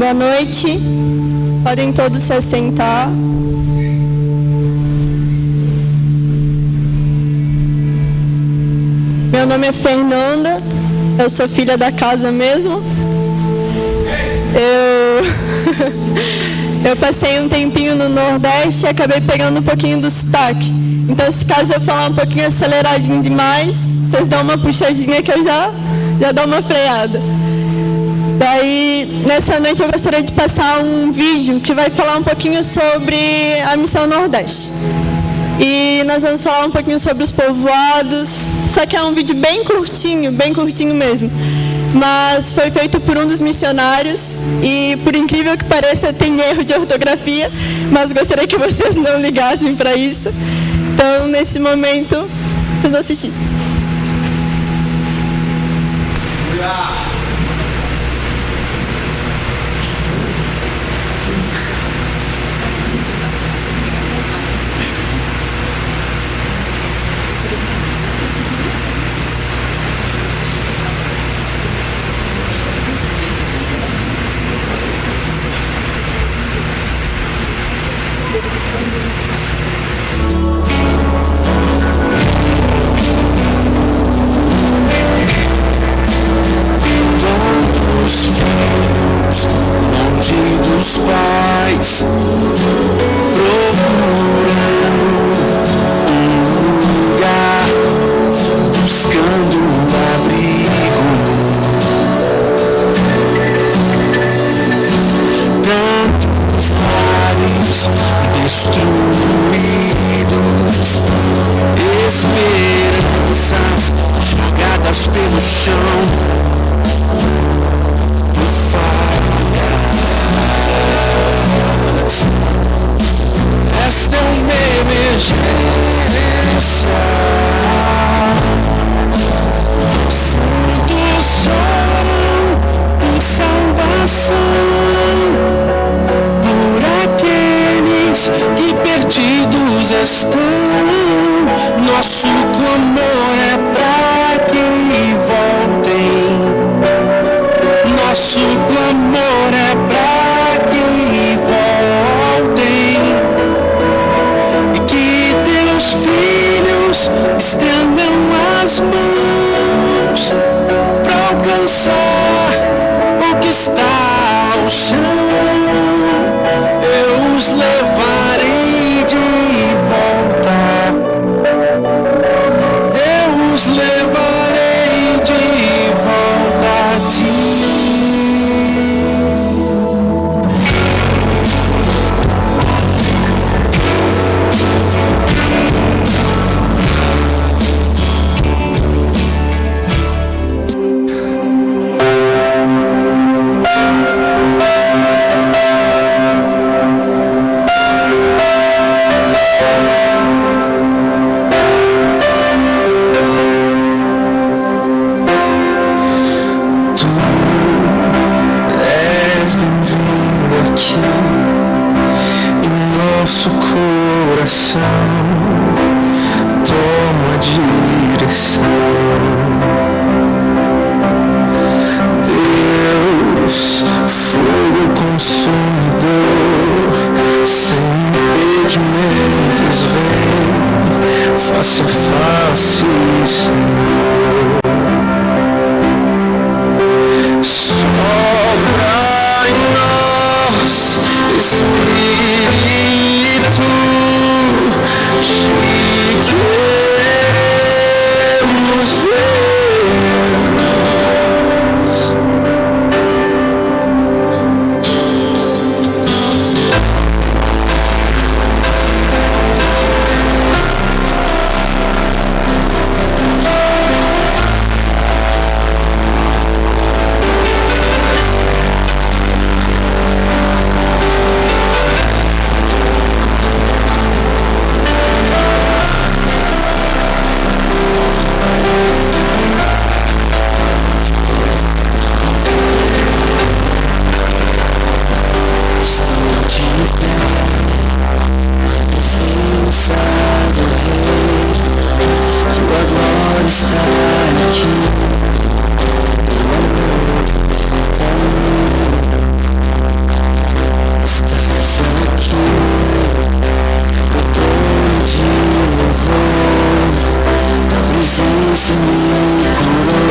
Boa noite. Podem todos se assentar. Meu nome é Fernanda. Eu sou filha da casa mesmo. Eu passei um tempinho no Nordeste e acabei pegando um pouquinho do sotaque. Então, se caso eu falar um pouquinho aceleradinho demais, vocês dão uma puxadinha que eu já dou uma freada. Daí, nessa noite eu gostaria de passar um vídeo que vai falar um pouquinho sobre a Missão Nordeste. E nós vamos falar um pouquinho sobre os povoados, só que é um vídeo bem curtinho mesmo. Mas foi feito por um dos missionários e, por incrível que pareça, tem erro de ortografia, mas gostaria que vocês não ligassem para isso. Então, nesse momento, vocês vão assistir. Esperanças jogadas pelo chão por falhas. Esta é uma emergência. Santos choram por salvação, por aqueles que perdidos estão. Nosso clamor é pra que voltem. Nosso clamor é pra que voltem. E que teus filhos estendam as mãos pra alcançar o que está ao chão. Eu os levarei de volta. Eu os levarei de volta a ti. Nosso coração toma direção. Deus, fogo consumidor, sem impedimentos vem, face a face, Senhor. Sopra em nós, Espírito, te queremos ver. se me curou,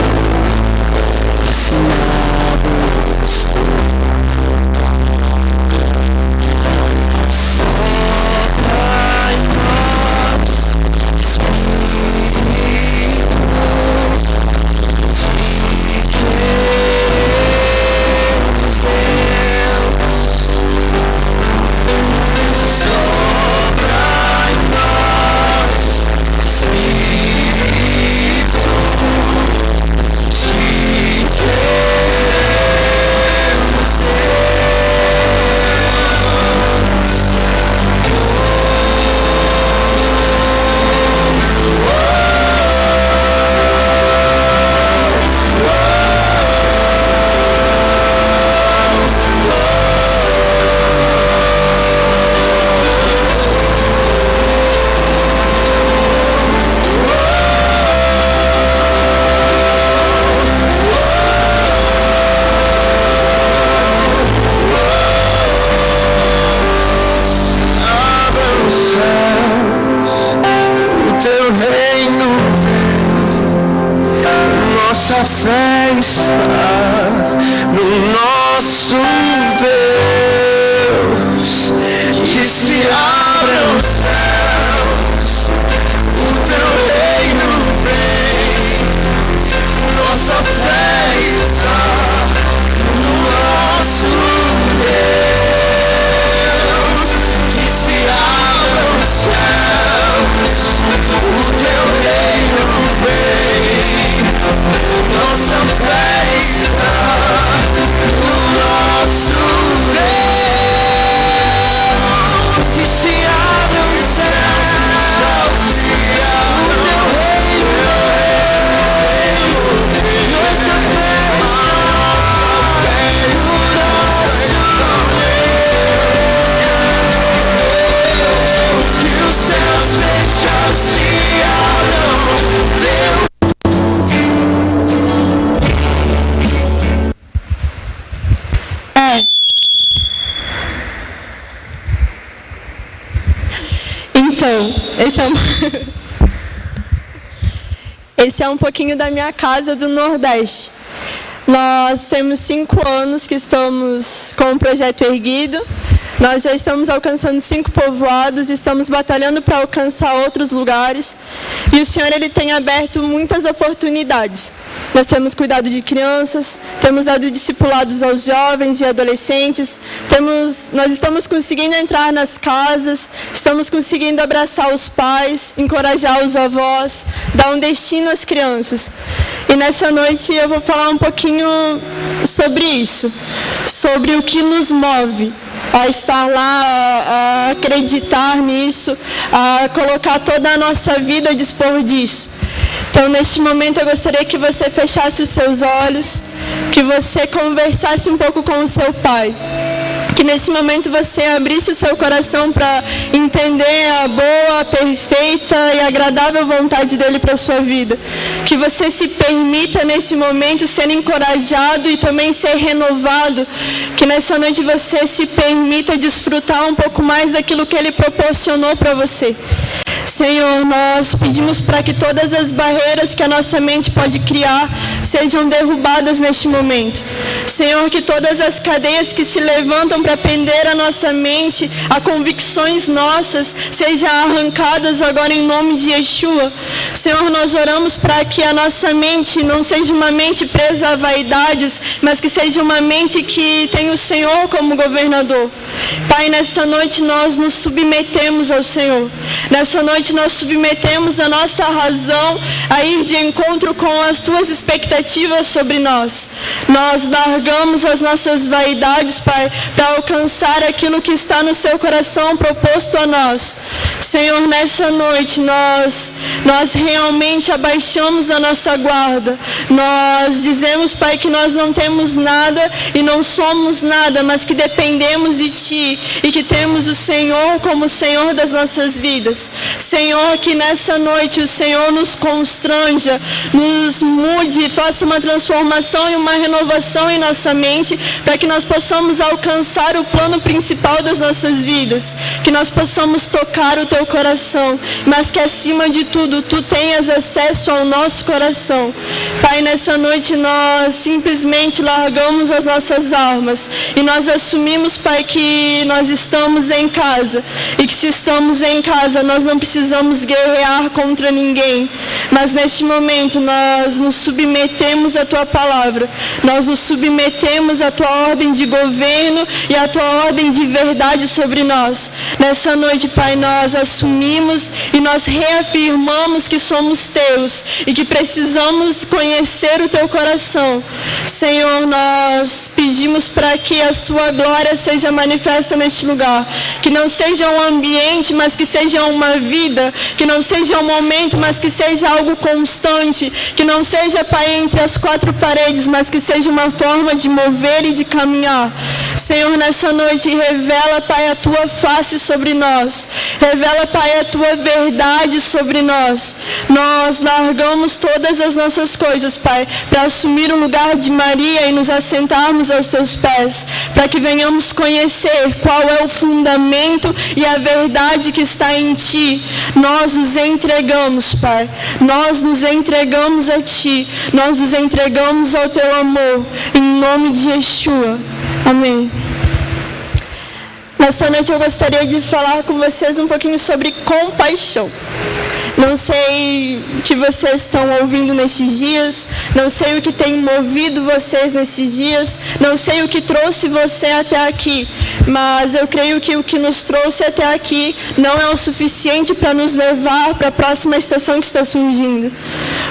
vacinado estou. Sopra em nós, Espírito, te queremos, Deus. Sopra em nós, Espírito, te queremos, abra os céus, o teu reino vem, nossa fé está no nosso Deus. Que se abram os céus, o teu reino vem, nossa fé está no nosso Deus. Que se abram os céus, o teu reino vem, nossa fé está no nosso Deus. Que se abram os céus, o teu reino vem, nossa fé está no nosso Deus. Que os céus fecham se abram, Deus. Então, esse é um pouquinho da minha casa do Nordeste. Nós temos 5 anos que estamos com o projeto erguido. Nós já estamos alcançando 5 povoados, estamos batalhando para alcançar outros lugares. E o Senhor, Ele tem aberto muitas oportunidades. Nós temos cuidado de crianças, temos dado discipulados aos jovens e adolescentes, nós estamos conseguindo entrar nas casas, estamos conseguindo abraçar os pais, encorajar os avós, dar um destino às crianças. E nessa noite eu vou falar um pouquinho sobre isso, sobre o que nos move a estar lá, a acreditar nisso, a colocar toda a nossa vida a dispor disso. Então, neste momento, eu gostaria que você fechasse os seus olhos, que você conversasse um pouco com o seu pai. Que nesse momento você abrisse o seu coração para entender a boa, perfeita e agradável vontade dele para a sua vida. Que você se permita nesse momento ser encorajado e também ser renovado. Que nessa noite você se permita desfrutar um pouco mais daquilo que ele proporcionou para você. Senhor, nós pedimos para que todas as barreiras que a nossa mente pode criar sejam derrubadas neste momento. Senhor, que todas as cadeias que se levantam para prender a nossa mente a convicções nossas sejam arrancadas agora em nome de Yeshua. Senhor, nós oramos para que a nossa mente não seja uma mente presa a vaidades, mas que seja uma mente que tenha o Senhor como governador. Pai, nessa noite nós nos submetemos ao Senhor. Nessa noite nós submetemos a nossa razão a ir de encontro com as tuas expectativas sobre nós. Nós largamos as nossas vaidades, Pai, para alcançar aquilo que está no seu coração proposto a nós. Senhor, nessa noite nós realmente abaixamos a nossa guarda. Nós dizemos, Pai, que nós não temos nada e não somos nada, mas que dependemos de Ti. Ti e que temos o Senhor como Senhor das nossas vidas. Senhor, que nessa noite o Senhor nos constranja, nos mude, faça uma transformação e uma renovação em nossa mente, para que nós possamos alcançar o plano principal das nossas vidas, que nós possamos tocar o Teu coração, mas que acima de tudo Tu tenhas acesso ao nosso coração. Pai, nessa noite nós simplesmente largamos as nossas armas e nós assumimos, Pai, que nós estamos em casa e que se estamos em casa nós não precisamos guerrear contra ninguém, mas neste momento nós nos submetemos à Tua palavra, nós nos submetemos à Tua ordem de governo e à Tua ordem de verdade sobre nós. Nessa noite, Pai, nós assumimos e nós reafirmamos que somos Teus e que precisamos conhecer o Teu coração. Senhor, nós pedimos para que a Sua glória seja manifesta neste lugar, que não seja um ambiente, mas que seja uma vida, que não seja um momento, mas que seja algo constante, que não seja, Pai, entre as quatro paredes, mas que seja uma forma de mover e de caminhar. Senhor, nessa noite revela, Pai, a Tua face sobre nós, revela, Pai, a Tua verdade sobre nós. Nós largamos todas as nossas coisas, Pai, para assumir o lugar de Maria e nos assentarmos aos Teus pés, para que venhamos conhecer qual é o fundamento e a verdade que está em Ti. Nós nos entregamos, Pai, nós nos entregamos a Ti, nós nos entregamos ao Teu amor, em nome de Yeshua. Amém. Nessa noite eu gostaria de falar com vocês um pouquinho sobre compaixão. Não sei o que vocês estão ouvindo nesses dias, não sei o que tem movido vocês nesses dias, não sei o que trouxe você até aqui, mas eu creio que o que nos trouxe até aqui não é o suficiente para nos levar para a próxima estação que está surgindo.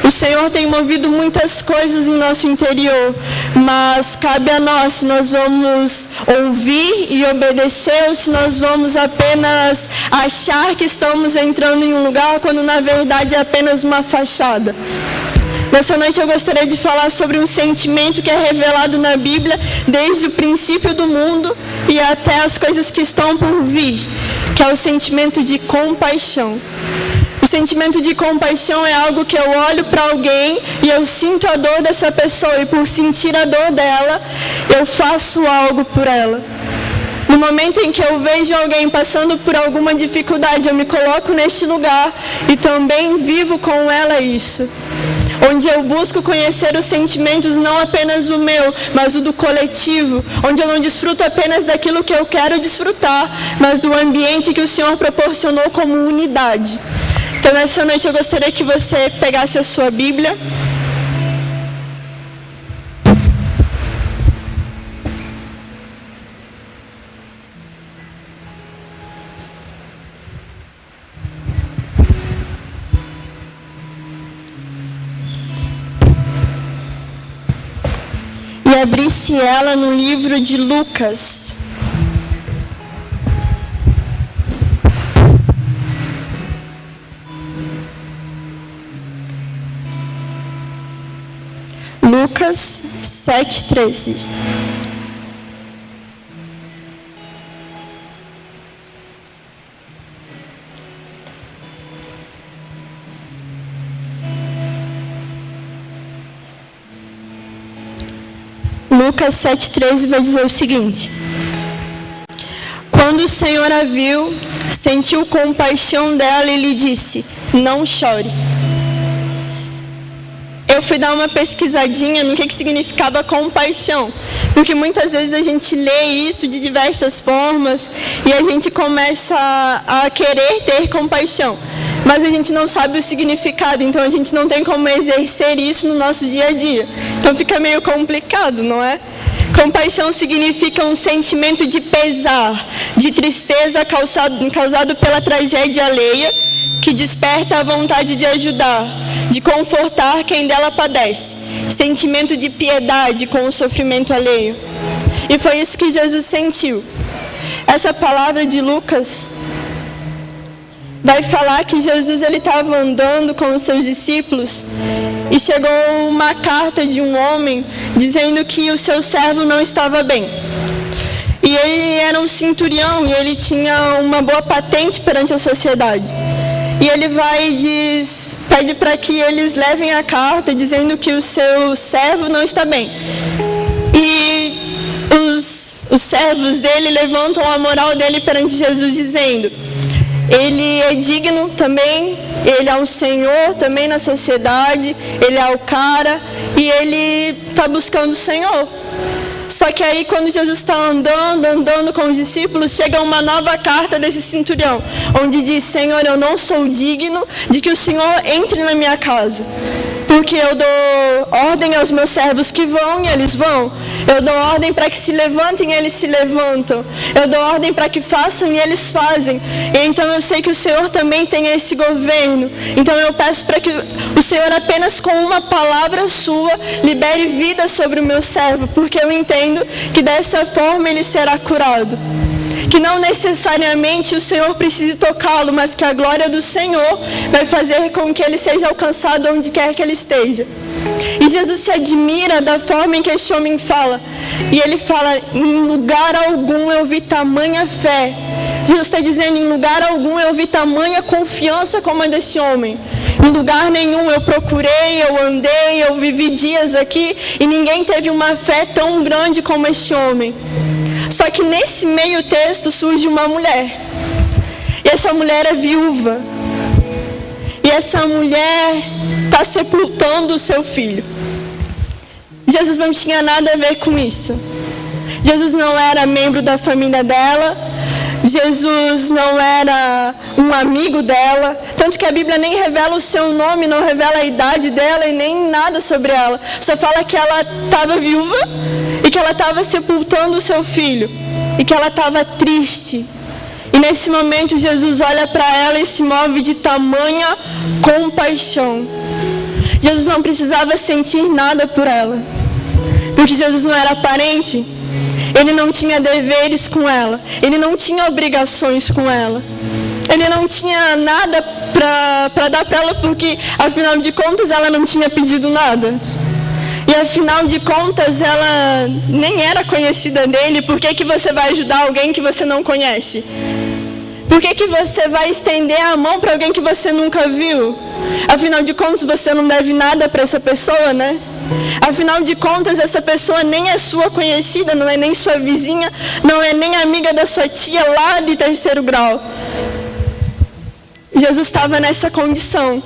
O Senhor tem movido muitas coisas em nosso interior, mas cabe a nós se nós vamos ouvir e obedecer ou se nós vamos apenas achar que estamos entrando em um lugar quando na verdade é apenas uma fachada. Nessa noite eu gostaria de falar sobre um sentimento que é revelado na Bíblia desde o princípio do mundo e até as coisas que estão por vir, que é o sentimento de compaixão. O sentimento de compaixão é algo que eu olho para alguém e eu sinto a dor dessa pessoa e por sentir a dor dela, eu faço algo por ela. No momento em que eu vejo alguém passando por alguma dificuldade, eu me coloco neste lugar e também vivo com ela isso. Onde eu busco conhecer os sentimentos, não apenas o meu, mas o do coletivo. Onde eu não desfruto apenas daquilo que eu quero desfrutar, mas do ambiente que o Senhor proporcionou como unidade. Então, nessa noite eu gostaria que você pegasse a sua Bíblia. E abrisse ela no livro de Lucas. Lucas 7:13. Lucas 7:13 vai dizer o seguinte: quando o Senhor a viu, sentiu compaixão dela e lhe disse: não chore. Eu fui dar uma pesquisadinha no que significava compaixão, porque muitas vezes a gente lê isso de diversas formas e a gente começa a querer ter compaixão, mas a gente não sabe o significado, então a gente não tem como exercer isso no nosso dia a dia. Então fica meio complicado, não é? Compaixão significa um sentimento de pesar, de tristeza causado pela tragédia alheia, que desperta a vontade de ajudar, de confortar quem dela padece. Sentimento de piedade com o sofrimento alheio. E foi isso que Jesus sentiu. Essa palavra de Lucas vai falar que Jesus ele estava andando com os seus discípulos e chegou uma carta de um homem dizendo que o seu servo não estava bem. E ele era um centurião e ele tinha uma boa patente perante a sociedade. E ele vai e pede para que eles levem a carta dizendo que o seu servo não está bem. E os servos dele levantam a moral dele perante Jesus dizendo: ele é digno também, ele é um senhor também na sociedade, ele é o cara e ele está buscando o Senhor. Só que aí quando Jesus está andando com os discípulos, chega uma nova carta desse centurião, onde diz: Senhor, eu não sou digno de que o Senhor entre na minha casa, porque eu dou ordem aos meus servos que vão e eles vão. Eu dou ordem para que se levantem e eles se levantam. Eu dou ordem para que façam e eles fazem. E então eu sei que o Senhor também tem esse governo. Então eu peço para que o Senhor apenas com uma palavra sua libere vida sobre o meu servo, porque eu entendo que dessa forma ele será curado. Que não necessariamente o Senhor precise tocá-lo, mas que a glória do Senhor vai fazer com que ele seja alcançado onde quer que ele esteja. E Jesus se admira da forma em que este homem fala. E ele fala: em lugar algum eu vi tamanha fé. Jesus está dizendo: em lugar algum eu vi tamanha confiança como a desse homem. Em lugar nenhum eu procurei, eu andei, eu vivi dias aqui e ninguém teve uma fé tão grande como este homem. Só que nesse meio texto surge uma mulher. E essa mulher é viúva. E essa mulher está sepultando o seu filho. Jesus não tinha nada a ver com isso. Jesus não era membro da família dela. Jesus não era um amigo dela. Tanto que a Bíblia nem revela o seu nome, não revela a idade dela e nem nada sobre ela. Só fala que ela estava viúva e que ela estava sepultando o seu filho. E que ela estava triste. E nesse momento Jesus olha para ela e se move de tamanha compaixão. Jesus não precisava sentir nada por ela. Porque Jesus não era parente. Ele não tinha deveres com ela. Ele não tinha obrigações com ela. Ele não tinha nada para dar para ela, porque afinal de contas ela não tinha pedido nada. E afinal de contas ela nem era conhecida dele. Por que você vai ajudar alguém que você não conhece? Por que você vai estender a mão para alguém que você nunca viu? Afinal de contas você não deve nada para essa pessoa, né? Afinal de contas essa pessoa nem é sua conhecida, não é nem sua vizinha, não é nem amiga da sua tia lá de 3º grau. Jesus estava nessa condição.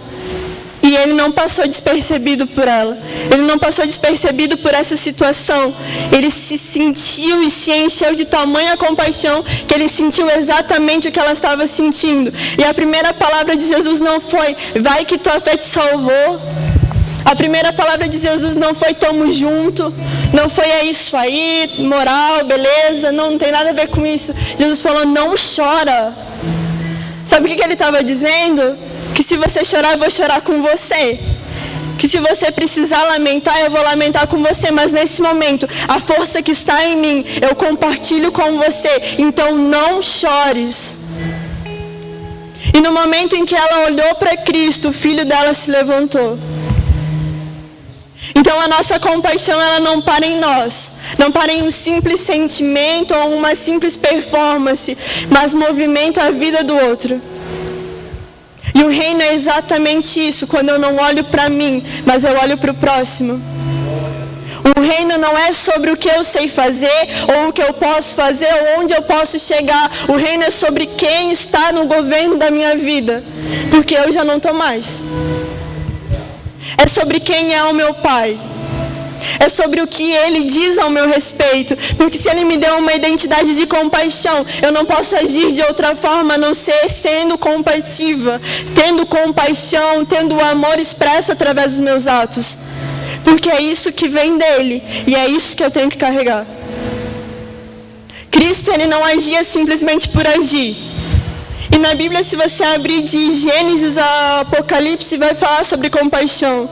E ele não passou despercebido por ela. Ele não passou despercebido por essa situação. Ele se sentiu e se encheu de tamanha compaixão que ele sentiu exatamente o que ela estava sentindo. E a primeira palavra de Jesus não foi: vai que tua fé te salvou. A primeira palavra de Jesus não foi: tamo junto. Não foi: é isso aí, moral, beleza. Não tem nada a ver com isso. Jesus falou: não chora. Sabe o que ele estava dizendo? Que se você chorar, eu vou chorar com você. Que se você precisar lamentar, eu vou lamentar com você. Mas nesse momento, a força que está em mim, eu compartilho com você. Então não chores. E no momento em que ela olhou para Cristo, o filho dela se levantou. Então a nossa compaixão, ela não para em nós. Não para em um simples sentimento ou uma simples performance, mas movimenta a vida do outro. E o reino é exatamente isso, quando eu não olho para mim, mas eu olho para o próximo. O reino não é sobre o que eu sei fazer, ou o que eu posso fazer, ou onde eu posso chegar. O reino é sobre quem está no governo da minha vida, porque eu já não estou mais. É sobre quem é o meu Pai. É sobre o que Ele diz ao meu respeito. Porque se Ele me deu uma identidade de compaixão, eu não posso agir de outra forma a não ser sendo compassiva, tendo compaixão, tendo o amor expresso através dos meus atos. Porque é isso que vem dEle e é isso que eu tenho que carregar. Cristo, Ele não agia simplesmente por agir. E na Bíblia, se você abrir de Gênesis a Apocalipse, vai falar sobre compaixão.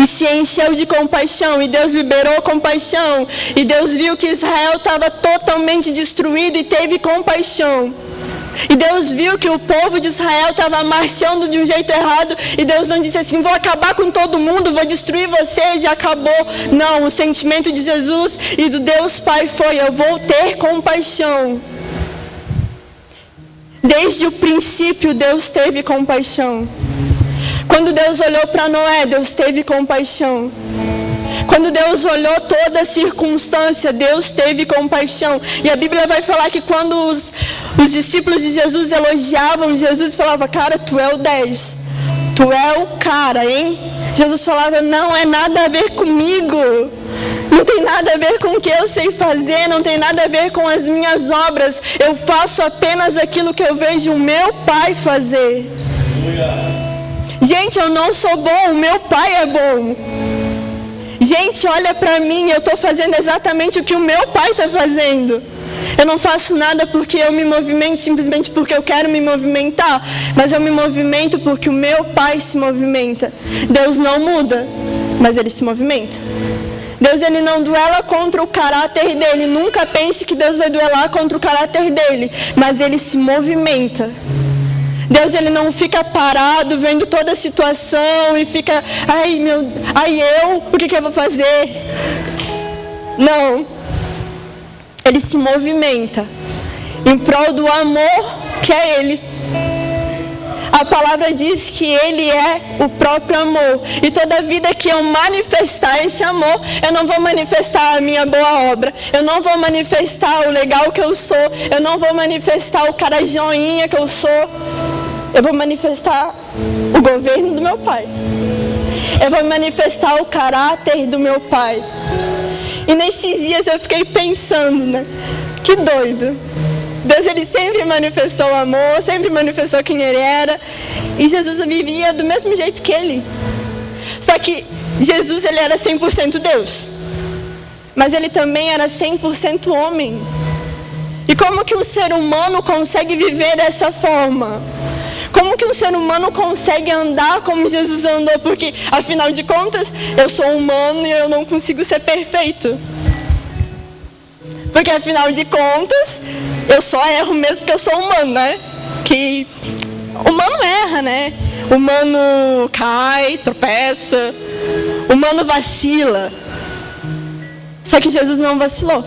E se encheu de compaixão, e Deus liberou compaixão. E Deus viu que Israel estava totalmente destruído e teve compaixão. E Deus viu que o povo de Israel estava marchando de um jeito errado. E Deus não disse assim, vou acabar com todo mundo, vou destruir vocês e acabou. Não, o sentimento de Jesus e do Deus Pai foi, eu vou ter compaixão. Desde o princípio Deus teve compaixão. Quando Deus olhou para Noé, Deus teve compaixão. Quando Deus olhou toda a circunstância, Deus teve compaixão. E a Bíblia vai falar que quando os discípulos de Jesus elogiavam Jesus, falava, cara, tu é o 10. Tu é o cara, hein? Jesus falava, não é nada a ver comigo. Não tem nada a ver com o que eu sei fazer, não tem nada a ver com as minhas obras. Eu faço apenas aquilo que eu vejo o meu Pai fazer. Gente, eu não sou bom, o meu Pai é bom. Gente, olha para mim, eu estou fazendo exatamente o que o meu Pai está fazendo. Eu não faço nada porque eu me movimento simplesmente porque eu quero me movimentar, mas eu me movimento porque o meu Pai se movimenta. Deus não muda, mas Ele se movimenta. Deus, Ele não duela contra o caráter dEle. Nunca pense que Deus vai duelar contra o caráter dEle, mas Ele se movimenta. Deus, Ele não fica parado vendo toda a situação e fica, o que eu vou fazer? Não. Ele se movimenta em prol do amor que é Ele. A palavra diz que Ele é o próprio amor. E toda vida que eu manifestar esse amor, eu não vou manifestar a minha boa obra. Eu não vou manifestar o legal que eu sou. Eu não vou manifestar o cara joinha que eu sou. Eu vou manifestar o governo do meu Pai. Eu vou manifestar o caráter do meu Pai. E nesses dias eu fiquei pensando, né? Que doido. Deus, Ele sempre manifestou o amor, sempre manifestou quem Ele era. E Jesus vivia do mesmo jeito que Ele. Só que Jesus, Ele era 100% Deus. Mas Ele também era 100% homem. E como que um ser humano consegue viver dessa forma? Como que um ser humano consegue andar como Jesus andou? Porque, afinal de contas, eu sou humano e eu não consigo ser perfeito. Porque, afinal de contas, eu só erro mesmo porque eu sou humano, né? Que humano erra, né? Humano cai, tropeça. Humano vacila. Só que Jesus não vacilou.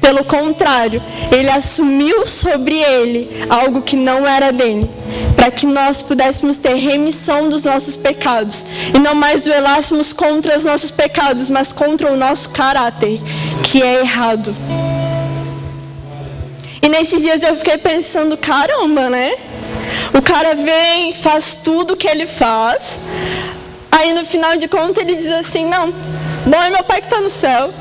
Pelo contrário, Ele assumiu sobre Ele algo que não era dele, para que nós pudéssemos ter remissão dos nossos pecados, e não mais duelássemos contra os nossos pecados, mas contra o nosso caráter, que é errado. E nesses dias eu fiquei pensando, caramba, né? O cara vem, faz tudo o que ele faz, aí no final de contas ele diz assim, não, bom é meu Pai que está no céu.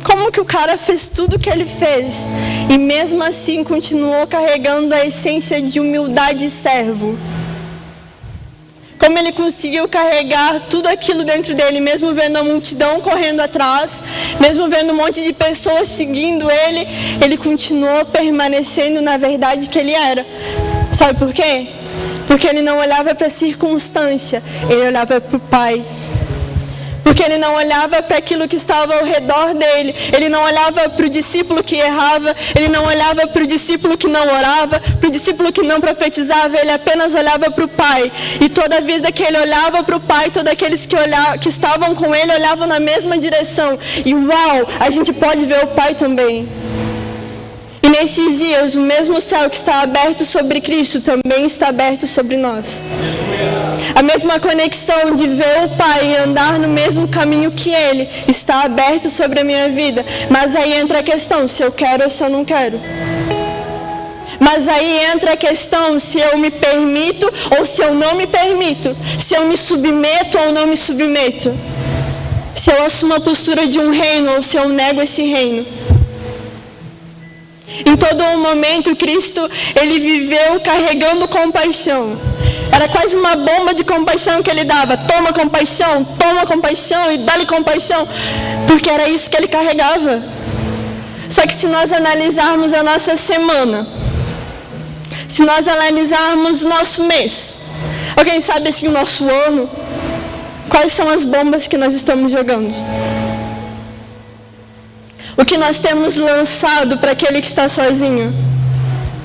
Como que o cara fez tudo o que ele fez e mesmo assim continuou carregando a essência de humildade e servo? Como ele conseguiu carregar tudo aquilo dentro dele, mesmo vendo a multidão correndo atrás, mesmo vendo um monte de pessoas seguindo ele, ele continuou permanecendo na verdade que ele era. Sabe por quê? Porque ele não olhava para a circunstância, ele olhava para o Pai. Porque ele não olhava para aquilo que estava ao redor dele. Ele não olhava para o discípulo que errava. Ele não olhava para o discípulo que não orava. Para o discípulo que não profetizava. Ele apenas olhava para o Pai. E toda vida que ele olhava para o Pai, todos aqueles que estavam com ele olhavam na mesma direção. E uau, a gente pode ver o Pai também. E nesses dias, o mesmo céu que está aberto sobre Cristo também está aberto sobre nós. A mesma conexão de ver o Pai e andar no mesmo caminho que Ele está aberto sobre a minha vida. Mas aí entra a questão, se eu quero ou se eu não quero. Mas aí entra a questão, se eu me permito ou se eu não me permito. Se eu me submeto ou não me submeto. Se eu assumo a postura de um reino ou se eu nego esse reino. Em todo momento, Cristo, Ele viveu carregando compaixão. Era quase uma bomba de compaixão que Ele dava. Toma compaixão e dá-lhe compaixão. Porque era isso que Ele carregava. Só que se nós analisarmos a nossa semana, se nós analisarmos o nosso mês, ou quem sabe assim o nosso ano, quais são as bombas que nós estamos jogando? O que nós temos lançado para aquele que está sozinho?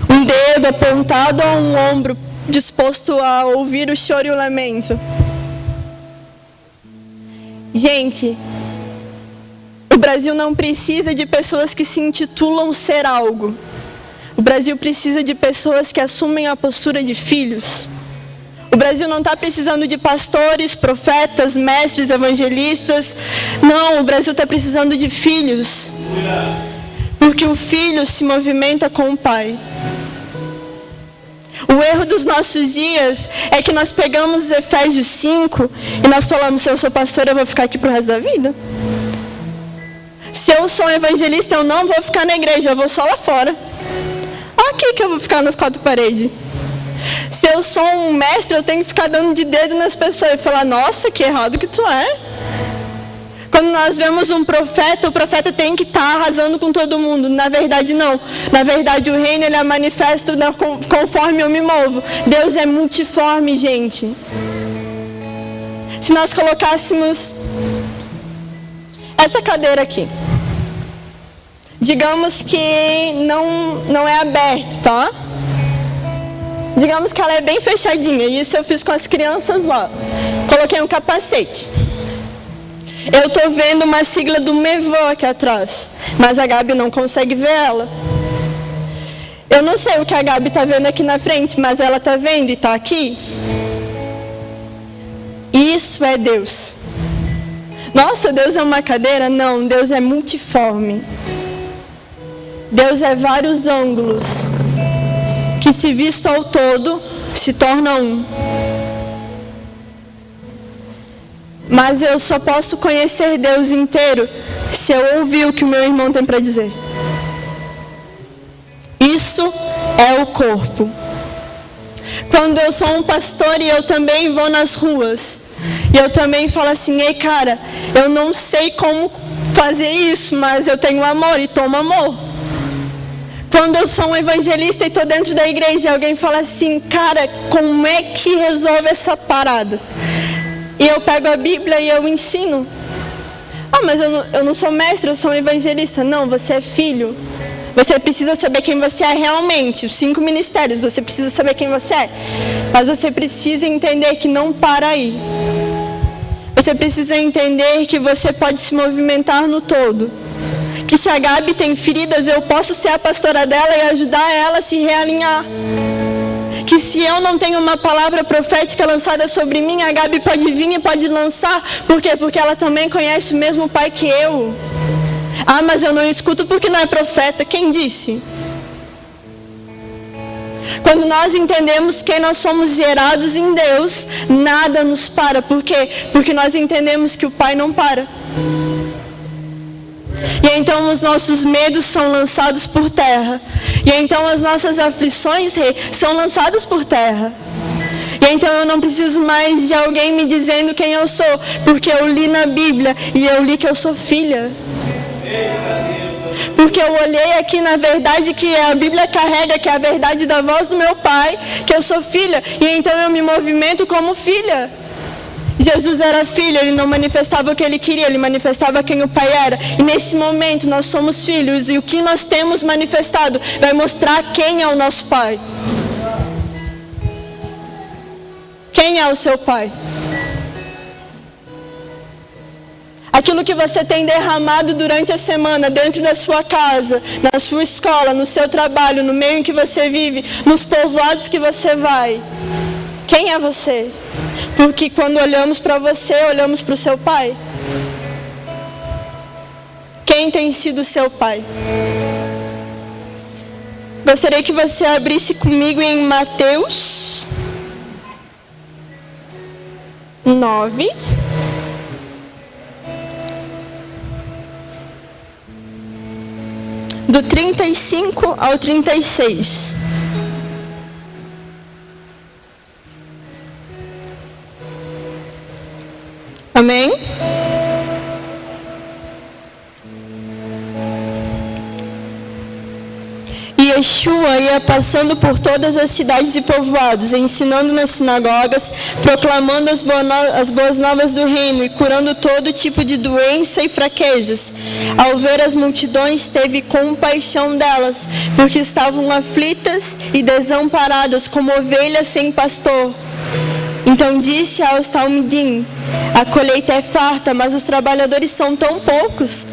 Um dedo apontado a um ombro, disposto a ouvir o choro e o lamento? Gente, o Brasil não precisa de pessoas que se intitulam ser algo. O Brasil precisa de pessoas que assumem a postura de filhos. O Brasil não está precisando de pastores, profetas, mestres, evangelistas. Não, o Brasil está precisando de filhos. Porque o filho se movimenta com o pai. O erro dos nossos dias é que nós pegamos Efésios 5 e nós falamos, se eu sou pastor, eu vou ficar aqui pro resto da vida. Se eu sou evangelista, eu não vou ficar na igreja, eu vou só lá fora. Aqui que eu vou ficar nas quatro paredes. Se eu sou um mestre, eu tenho que ficar dando de dedo nas pessoas e falar, nossa, que errado que tu é. Quando nós vemos um profeta, o profeta tem que estar arrasando com todo mundo. Na verdade, não. Na verdade, o reino ele é manifesto conforme eu me movo. Deus é multiforme, gente. Se nós colocássemos essa cadeira aqui, digamos que não é aberto, tá? Digamos que ela é bem fechadinha. Isso eu fiz com as crianças lá. Coloquei um capacete. Eu estou vendo uma sigla do Mevô aqui atrás, mas a Gabi não consegue ver ela. Eu não sei o que a Gabi está vendo aqui na frente, mas ela está vendo e está aqui. Isso é Deus. Nossa, Deus é uma cadeira? Não, Deus é multiforme. Deus é vários ângulos, que se visto ao todo, se torna um. Mas eu só posso conhecer Deus inteiro se eu ouvir o que o meu irmão tem para dizer. Isso é o corpo. Quando eu sou um pastor e eu também vou nas ruas, e eu também falo assim, ei cara, eu não sei como fazer isso, mas eu tenho amor e tomo amor. Quando eu sou um evangelista e estou dentro da igreja, alguém fala assim, cara, como é que resolve essa parada? E eu pego a Bíblia e eu ensino. Ah, mas eu não sou mestre, eu sou um evangelista. Não, você é filho. Você precisa saber quem você é realmente. Os 5 ministérios, você precisa saber quem você é. Mas você precisa entender que não para aí. Você precisa entender que você pode se movimentar no todo. Que se a Gabi tem feridas, eu posso ser a pastora dela e ajudar ela a se realinhar. Que se eu não tenho uma palavra profética lançada sobre mim, a Gabi pode vir e pode lançar. Por quê? Porque ela também conhece o mesmo pai que eu. Ah, mas eu não escuto porque não é profeta. Quem disse? Quando nós entendemos que nós somos gerados em Deus, nada nos para. Por quê? Porque nós entendemos que o Pai não para. E então os nossos medos são lançados por terra. E então as nossas aflições, rei, são lançadas por terra. E então eu não preciso mais de alguém me dizendo quem eu sou, porque eu li na Bíblia e eu li que eu sou filha. Porque eu olhei aqui na verdade que a Bíblia carrega, que é a verdade da voz do meu Pai, que eu sou filha. E então eu me movimento como filha. Jesus era filho, ele não manifestava o que ele queria, ele manifestava quem o Pai era. E nesse momento nós somos filhos e o que nós temos manifestado vai mostrar quem é o nosso Pai. Quem é o seu Pai? Aquilo que você tem derramado durante a semana, dentro da sua casa, na sua escola, no seu trabalho, no meio em que você vive, nos povoados que você vai. Quem é você? Porque quando olhamos para você, olhamos para o seu pai. Quem tem sido o seu pai? Gostaria que você abrisse comigo em Mateus 9. Do 35 ao 36. Amém? E Yeshua ia passando por todas as cidades e povoados, ensinando nas sinagogas, proclamando as boas novas do reino e curando todo tipo de doença e fraquezas. Ao ver as multidões, teve compaixão delas, porque estavam aflitas e desamparadas, como ovelhas sem pastor. Então disse aos Talmidim: a colheita é farta, mas os trabalhadores são tão poucos.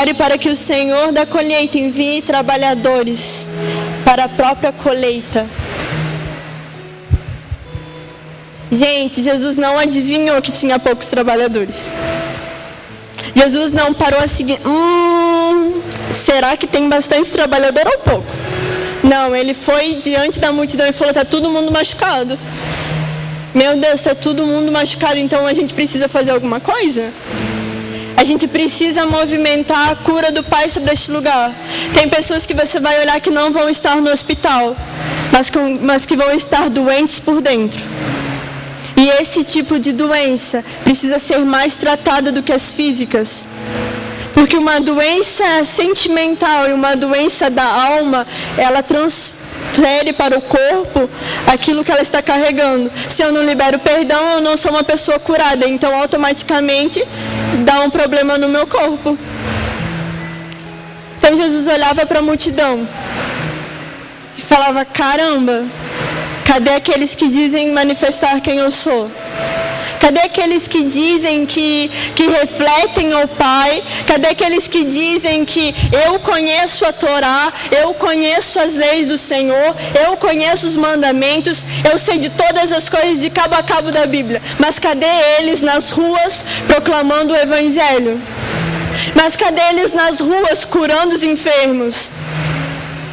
Ore para que o Senhor da colheita envie trabalhadores para a própria colheita. Gente, Jesus não adivinhou que tinha poucos trabalhadores. Jesus não parou a seguir, será que tem bastante trabalhador ou pouco? Não, ele foi diante da multidão e falou: está todo mundo machucado. Meu Deus, está todo mundo machucado, então a gente precisa fazer alguma coisa? A gente precisa movimentar a cura do Pai sobre este lugar. Tem pessoas que você vai olhar que não vão estar no hospital, mas que vão estar doentes por dentro. E esse tipo de doença precisa ser mais tratada do que as físicas. Porque uma doença sentimental e uma doença da alma, ela transfere para o corpo aquilo que ela está carregando. Se eu não libero perdão, eu não sou uma pessoa curada, então automaticamente dá um problema no meu corpo. Então Jesus olhava para a multidão e falava: caramba, cadê aqueles que dizem manifestar quem eu sou? Cadê aqueles que dizem que refletem ao Pai? Cadê aqueles que dizem que eu conheço a Torá, eu conheço as leis do Senhor, eu conheço os mandamentos, eu sei de todas as coisas de cabo a cabo da Bíblia. Mas cadê eles nas ruas proclamando o Evangelho? Mas cadê eles nas ruas curando os enfermos?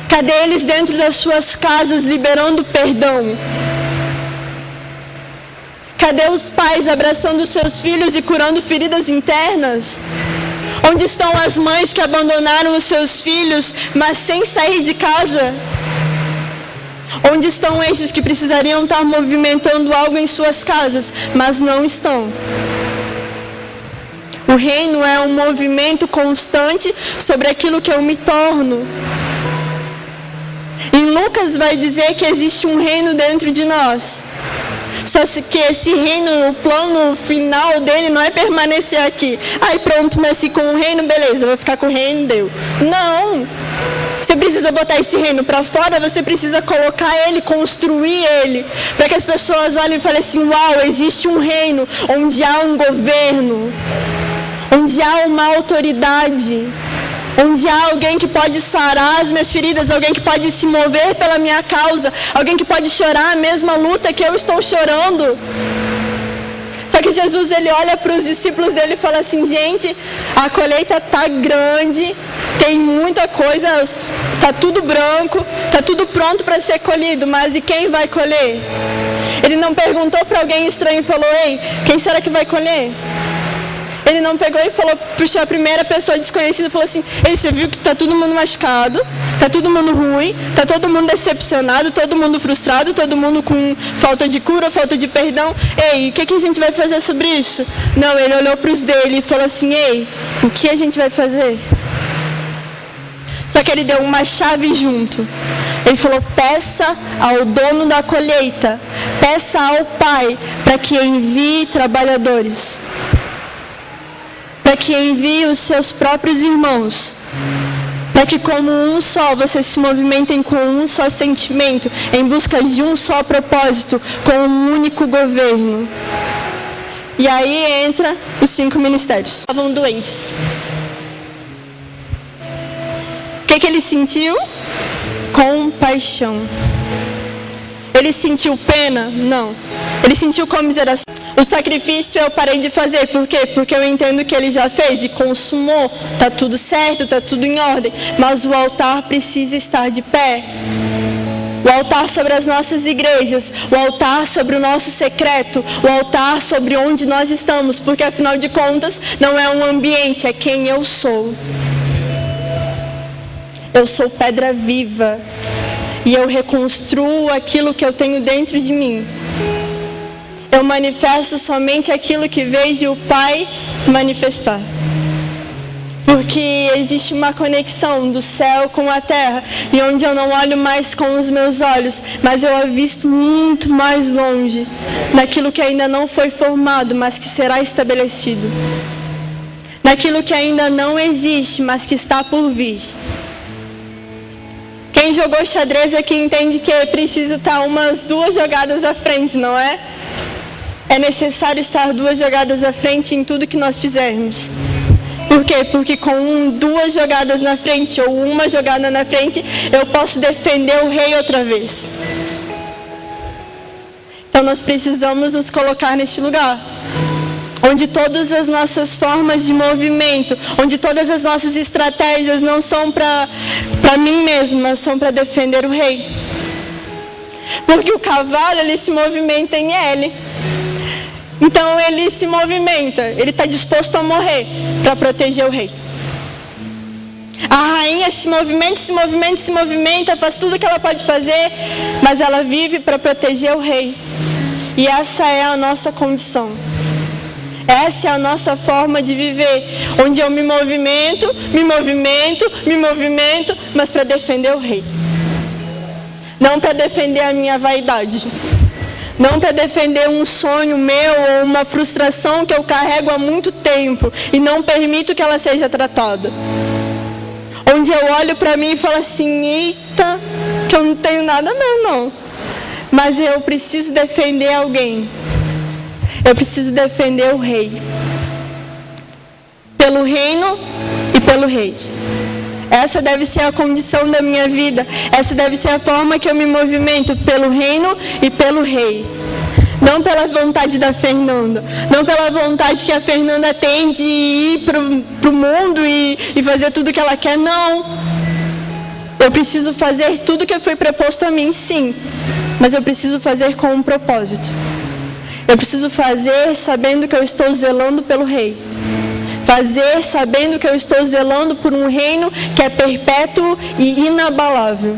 Cadê eles dentro das suas casas liberando perdão? Cadê os pais abraçando os seus filhos e curando feridas internas? Onde estão as mães que abandonaram os seus filhos, mas sem sair de casa? Onde estão esses que precisariam estar movimentando algo em suas casas, mas não estão? O reino é um movimento constante sobre aquilo que eu me torno. E Lucas vai dizer que existe um reino dentro de nós. Só que esse reino, o plano final dele não é permanecer aqui. Aí pronto, nasci com o reino, beleza, vou ficar com o reino, deu. Não! Você precisa botar esse reino para fora, você precisa colocar ele, construir ele. Para que as pessoas olhem e falem assim: uau, existe um reino onde há um governo, onde há uma autoridade, onde há alguém que pode sarar as minhas feridas, alguém que pode se mover pela minha causa, alguém que pode chorar a mesma luta que eu estou chorando. Só que Jesus, ele olha para os discípulos dele e fala assim: gente, a colheita está grande, tem muita coisa, está tudo branco, está tudo pronto para ser colhido, mas e quem vai colher? Ele não perguntou para alguém estranho e falou: ei, quem será que vai colher? Ele não pegou e falou, puxou a primeira pessoa desconhecida e falou assim: ei, você viu que está todo mundo machucado, está todo mundo ruim, está todo mundo decepcionado, todo mundo frustrado, todo mundo com falta de cura, falta de perdão. Ei, o que a gente vai fazer sobre isso? Não, ele olhou para os dele e falou assim: ei, o que a gente vai fazer? Só que ele deu uma chave junto. Ele falou: peça ao dono da colheita, peça ao Pai para que envie trabalhadores, para que envie os seus próprios irmãos, para que como um só vocês se movimentem com um só sentimento, em busca de um só propósito, com um único governo. E aí entra os 5 ministérios. Estavam doentes. O que ele sentiu? Compaixão. Ele sentiu pena? Não. Ele sentiu comiseração. O sacrifício eu parei de fazer. Por quê? Porque eu entendo que ele já fez e consumou. Está tudo certo, está tudo em ordem. Mas o altar precisa estar de pé. O altar sobre as nossas igrejas. O altar sobre o nosso secreto. O altar sobre onde nós estamos. Porque afinal de contas, não é um ambiente, é quem eu sou. Eu sou pedra viva. E eu reconstruo aquilo que eu tenho dentro de mim. Eu manifesto somente aquilo que vejo o Pai manifestar. Porque existe uma conexão do céu com a terra, e onde eu não olho mais com os meus olhos, mas eu avisto muito mais longe, naquilo que ainda não foi formado, mas que será estabelecido. Naquilo que ainda não existe, mas que está por vir. Quem jogou xadrez aqui entende que precisa estar umas 2 jogadas à frente, não é? É necessário estar 2 jogadas à frente em tudo que nós fizermos. Por quê? Porque com 2 jogadas na frente ou 1 jogada na frente, eu posso defender o rei outra vez. Então nós precisamos nos colocar neste lugar, onde todas as nossas formas de movimento, onde todas as nossas estratégias não são para mim mesmo, mas são para defender o rei. Porque o cavalo, ele se movimenta em L. Então ele se movimenta, ele está disposto a morrer para proteger o rei. A rainha se movimenta, faz tudo o que ela pode fazer, mas ela vive para proteger o rei. E essa é a nossa condição. Essa é a nossa forma de viver, onde eu me movimento, mas para defender o rei. Não para defender a minha vaidade. Não para defender um sonho meu ou uma frustração que eu carrego há muito tempo e não permito que ela seja tratada. Onde eu olho para mim e falo assim, eita, que eu não tenho nada mesmo não. Mas eu preciso defender alguém. Eu preciso defender o rei. Pelo reino e pelo rei. Essa deve ser a condição da minha vida. Essa deve ser a forma que eu me movimento, pelo reino e pelo rei. Não pela vontade da Fernanda. Não pela vontade que a Fernanda tem de ir pro mundo e fazer tudo que ela quer. Não. Eu preciso fazer tudo que foi proposto a mim, sim. Mas eu preciso fazer com um propósito. Eu preciso fazer sabendo que eu estou zelando pelo rei. Fazer sabendo que eu estou zelando por um reino que é perpétuo e inabalável.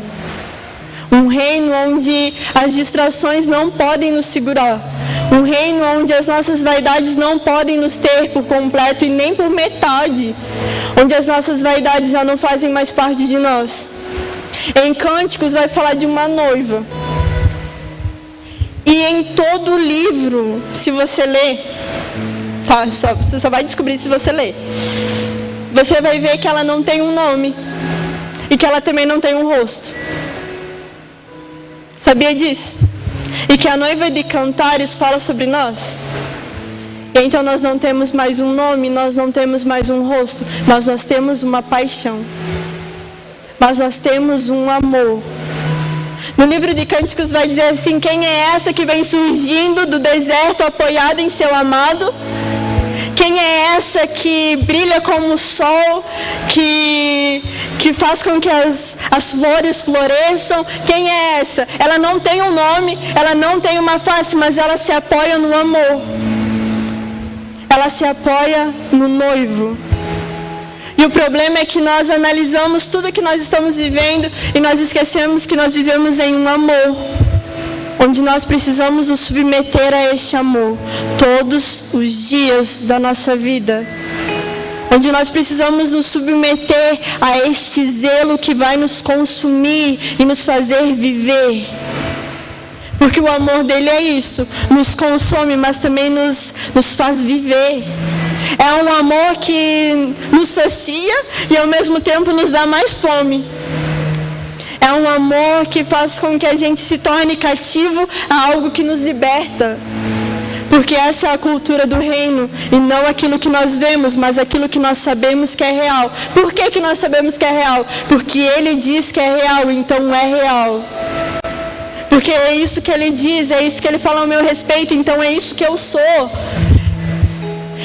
Um reino onde as distrações não podem nos segurar. Um reino onde as nossas vaidades não podem nos ter por completo e nem por metade. Onde as nossas vaidades já não fazem mais parte de nós. Em Cânticos vai falar de uma noiva. E em todo o livro, se você ler, tá, você só vai descobrir se você ler. Você vai ver que ela não tem um nome. E que ela também não tem um rosto. Sabia disso? E que a noiva de Cantares fala sobre nós. E então nós não temos mais um nome, nós não temos mais um rosto. Mas nós temos uma paixão. Mas nós temos um amor. No livro de Cânticos vai dizer assim, quem é essa que vem surgindo do deserto apoiada em seu amado? Quem é essa que brilha como o sol, que faz com que as flores floresçam? Quem é essa? Ela não tem um nome, ela não tem uma face, mas ela se apoia no amor. Ela se apoia no noivo. E o problema é que nós analisamos tudo que nós estamos vivendo e nós esquecemos que nós vivemos em um amor, onde nós precisamos nos submeter a este amor todos os dias da nossa vida. Onde nós precisamos nos submeter a este zelo que vai nos consumir e nos fazer viver. Porque o amor dele é isso, nos consome, mas também nos faz viver. É um amor que nos sacia e ao mesmo tempo nos dá mais fome. É um amor que faz com que a gente se torne cativo a algo que nos liberta. Porque essa é a cultura do reino, e não aquilo que nós vemos, mas aquilo que nós sabemos que é real. Por que nós sabemos que é real? Porque ele diz que é real, então é real. Porque é isso que ele diz, é isso que ele fala ao meu respeito, então é isso que eu sou.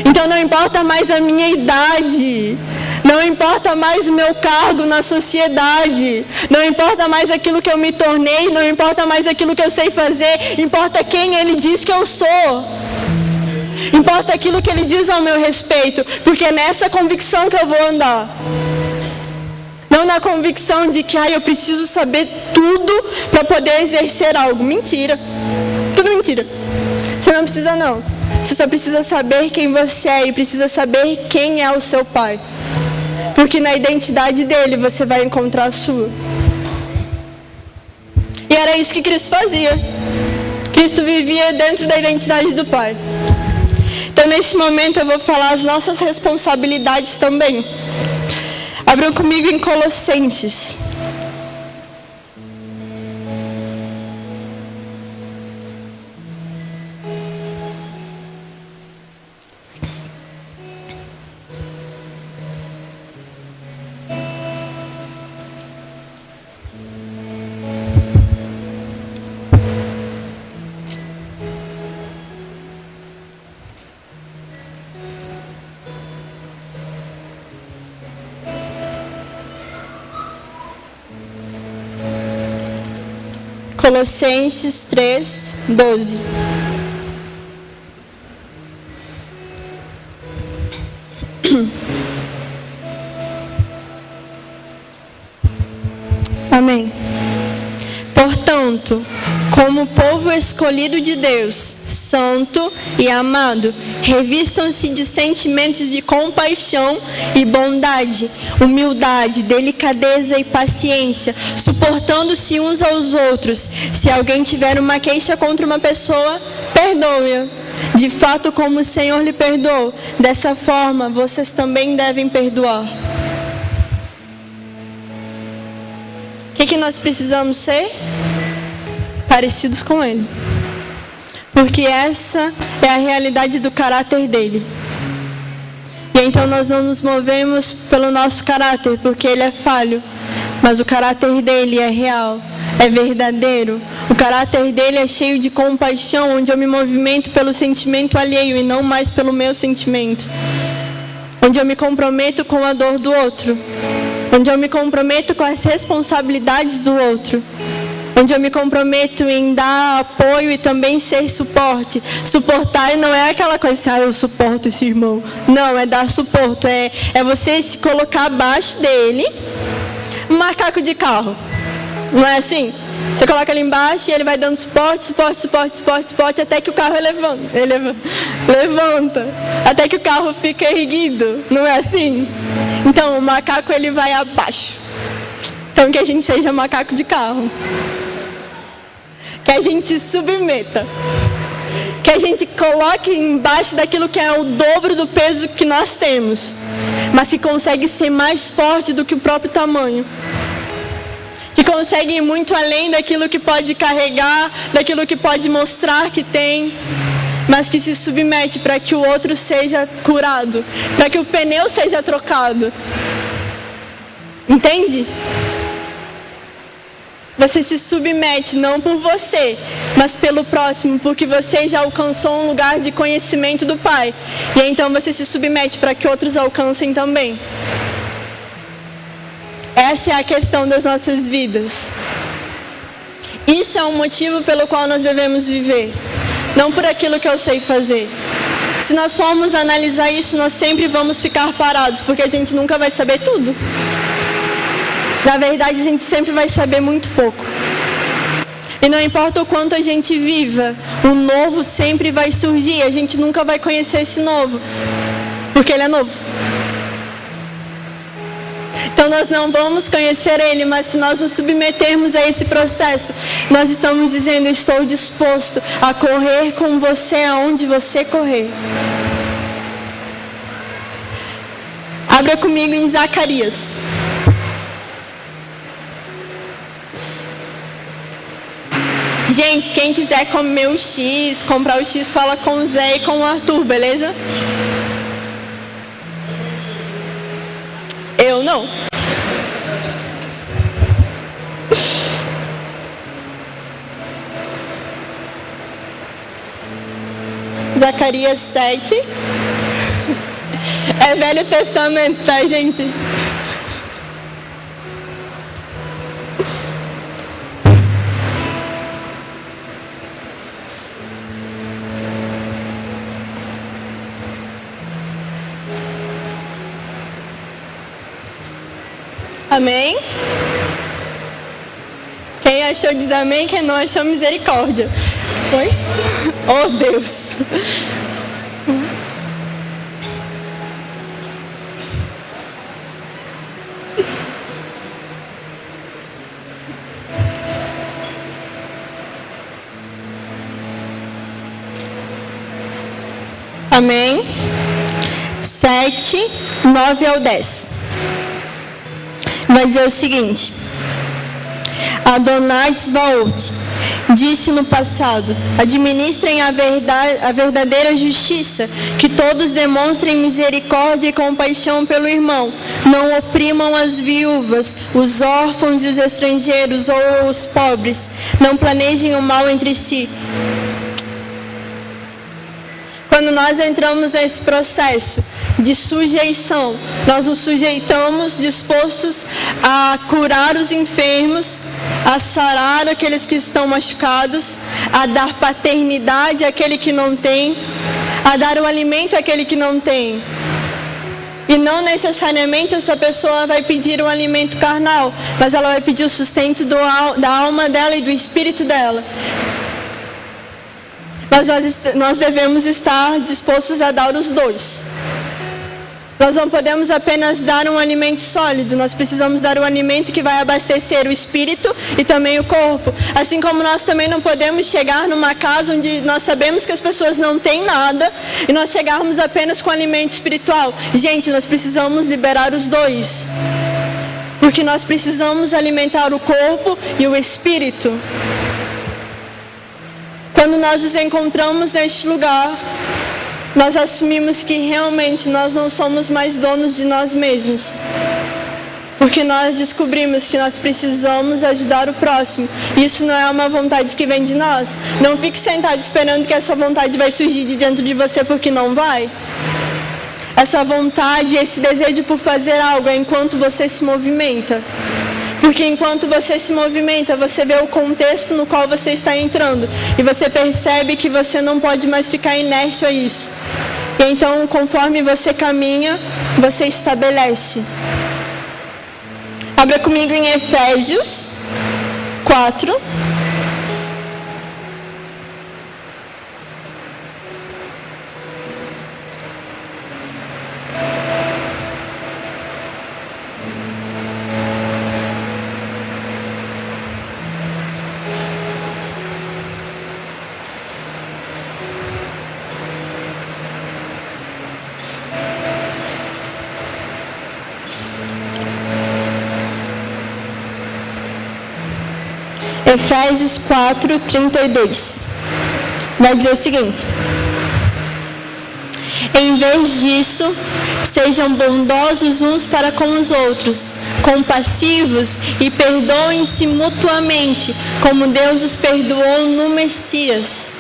Então não importa mais a minha idade, não importa mais o meu cargo na sociedade, não importa mais aquilo que eu me tornei, não importa mais aquilo que eu sei fazer, importa quem ele diz que eu sou. Importa aquilo que ele diz ao meu respeito, porque é nessa convicção que eu vou andar. Não na convicção de que eu preciso saber tudo para poder exercer algo. Mentira. Tudo mentira. Você não precisa não. Você só precisa saber quem você é e precisa saber quem é o seu pai. Porque na identidade dele você vai encontrar a sua. E era isso que Cristo fazia. Cristo vivia dentro da identidade do Pai. Então nesse momento eu vou falar as nossas responsabilidades também. Abram comigo em Colossenses. Colossenses 3, 12. Amém. Portanto, como povo escolhido de Deus, santo e amado, revistam-se de sentimentos de compaixão e bondade, humildade, delicadeza e paciência, suportando-se uns aos outros. Se alguém tiver uma queixa contra uma pessoa, perdoe-a. De fato, como o Senhor lhe perdoou, dessa forma vocês também devem perdoar. O que nós precisamos ser? Parecidos com Ele. Porque essa é a realidade do caráter dele. E então nós não nos movemos pelo nosso caráter, porque ele é falho. Mas o caráter dele é real, é verdadeiro. O caráter dele é cheio de compaixão, onde eu me movimento pelo sentimento alheio e não mais pelo meu sentimento. Onde eu me comprometo com a dor do outro. Onde eu me comprometo com as responsabilidades do outro. Onde eu me comprometo em dar apoio e também ser suporte. Suportar não é aquela coisa assim, eu suporto esse irmão. Não, é dar suporte. É você se colocar abaixo dele. Um macaco de carro. Não é assim? Você coloca ali embaixo e ele vai dando suporte, até que o carro levanta. Até que o carro fica erguido. Não é assim? Então, o macaco ele vai abaixo. Então, que a gente seja macaco de carro. Que a gente se submeta. Que a gente coloque embaixo daquilo que é o dobro do peso que nós temos. Mas que consegue ser mais forte do que o próprio tamanho. Que consegue ir muito além daquilo que pode carregar, daquilo que pode mostrar que tem. Mas que se submete para que o outro seja curado. Para que o pneu seja trocado. Entende? Você se submete não por você, mas pelo próximo, porque você já alcançou um lugar de conhecimento do Pai. E então você se submete para que outros alcancem também. Essa é a questão das nossas vidas. Isso é um motivo pelo qual nós devemos viver. Não por aquilo que eu sei fazer. Se nós formos analisar isso, nós sempre vamos ficar parados, porque a gente nunca vai saber tudo. Na verdade, a gente sempre vai saber muito pouco. E não importa o quanto a gente viva, o novo sempre vai surgir. A gente nunca vai conhecer esse novo, porque ele é novo. Então nós não vamos conhecer ele, mas se nós nos submetermos a esse processo, nós estamos dizendo, estou disposto a correr com você aonde você correr. Abra comigo em Zacarias. Gente, quem quiser comer o X, comprar o X, fala com o Zé e com o Arthur, beleza? Eu não. Zacarias 7. É Velho Testamento, tá, gente? Amém? Quem achou diz amém, quem não achou misericórdia. Oi? Oh, Deus. Amém? 7, 9 ao 10. Vai dizer o seguinte: Adonai Tzvaot disse no passado: administrem a verdadeira justiça, que todos demonstrem misericórdia e compaixão pelo irmão, não oprimam as viúvas, os órfãos e os estrangeiros ou os pobres, não planejem o mal entre si. Quando nós entramos nesse processo de sujeição, nós nos sujeitamos dispostos a curar os enfermos, a sarar aqueles que estão machucados, a dar paternidade àquele que não tem, a dar o alimento àquele que não tem. E não necessariamente essa pessoa vai pedir um alimento carnal, mas ela vai pedir o sustento da alma dela e do espírito dela. Mas nós devemos estar dispostos a dar os dois. Nós não podemos apenas dar um alimento sólido, nós precisamos dar um alimento que vai abastecer o espírito e também o corpo. Assim como nós também não podemos chegar numa casa onde nós sabemos que as pessoas não têm nada e nós chegarmos apenas com alimento espiritual. Gente, nós precisamos liberar os dois. Porque nós precisamos alimentar o corpo e o espírito. Quando nós nos encontramos neste lugar, nós assumimos que realmente nós não somos mais donos de nós mesmos. Porque nós descobrimos que nós precisamos ajudar o próximo. Isso não é uma vontade que vem de nós. Não fique sentado esperando que essa vontade vai surgir de dentro de você, porque não vai. Essa vontade, esse desejo por fazer algo é enquanto você se movimenta. Porque enquanto você se movimenta, você vê o contexto no qual você está entrando. E você percebe que você não pode mais ficar inerte a isso. E então, conforme você caminha, você estabelece. Abra comigo em Efésios 4. Efésios 4, 32. Vai dizer o seguinte: em vez disso, sejam bondosos uns para com os outros, compassivos e perdoem-se mutuamente, como Deus os perdoou no Messias.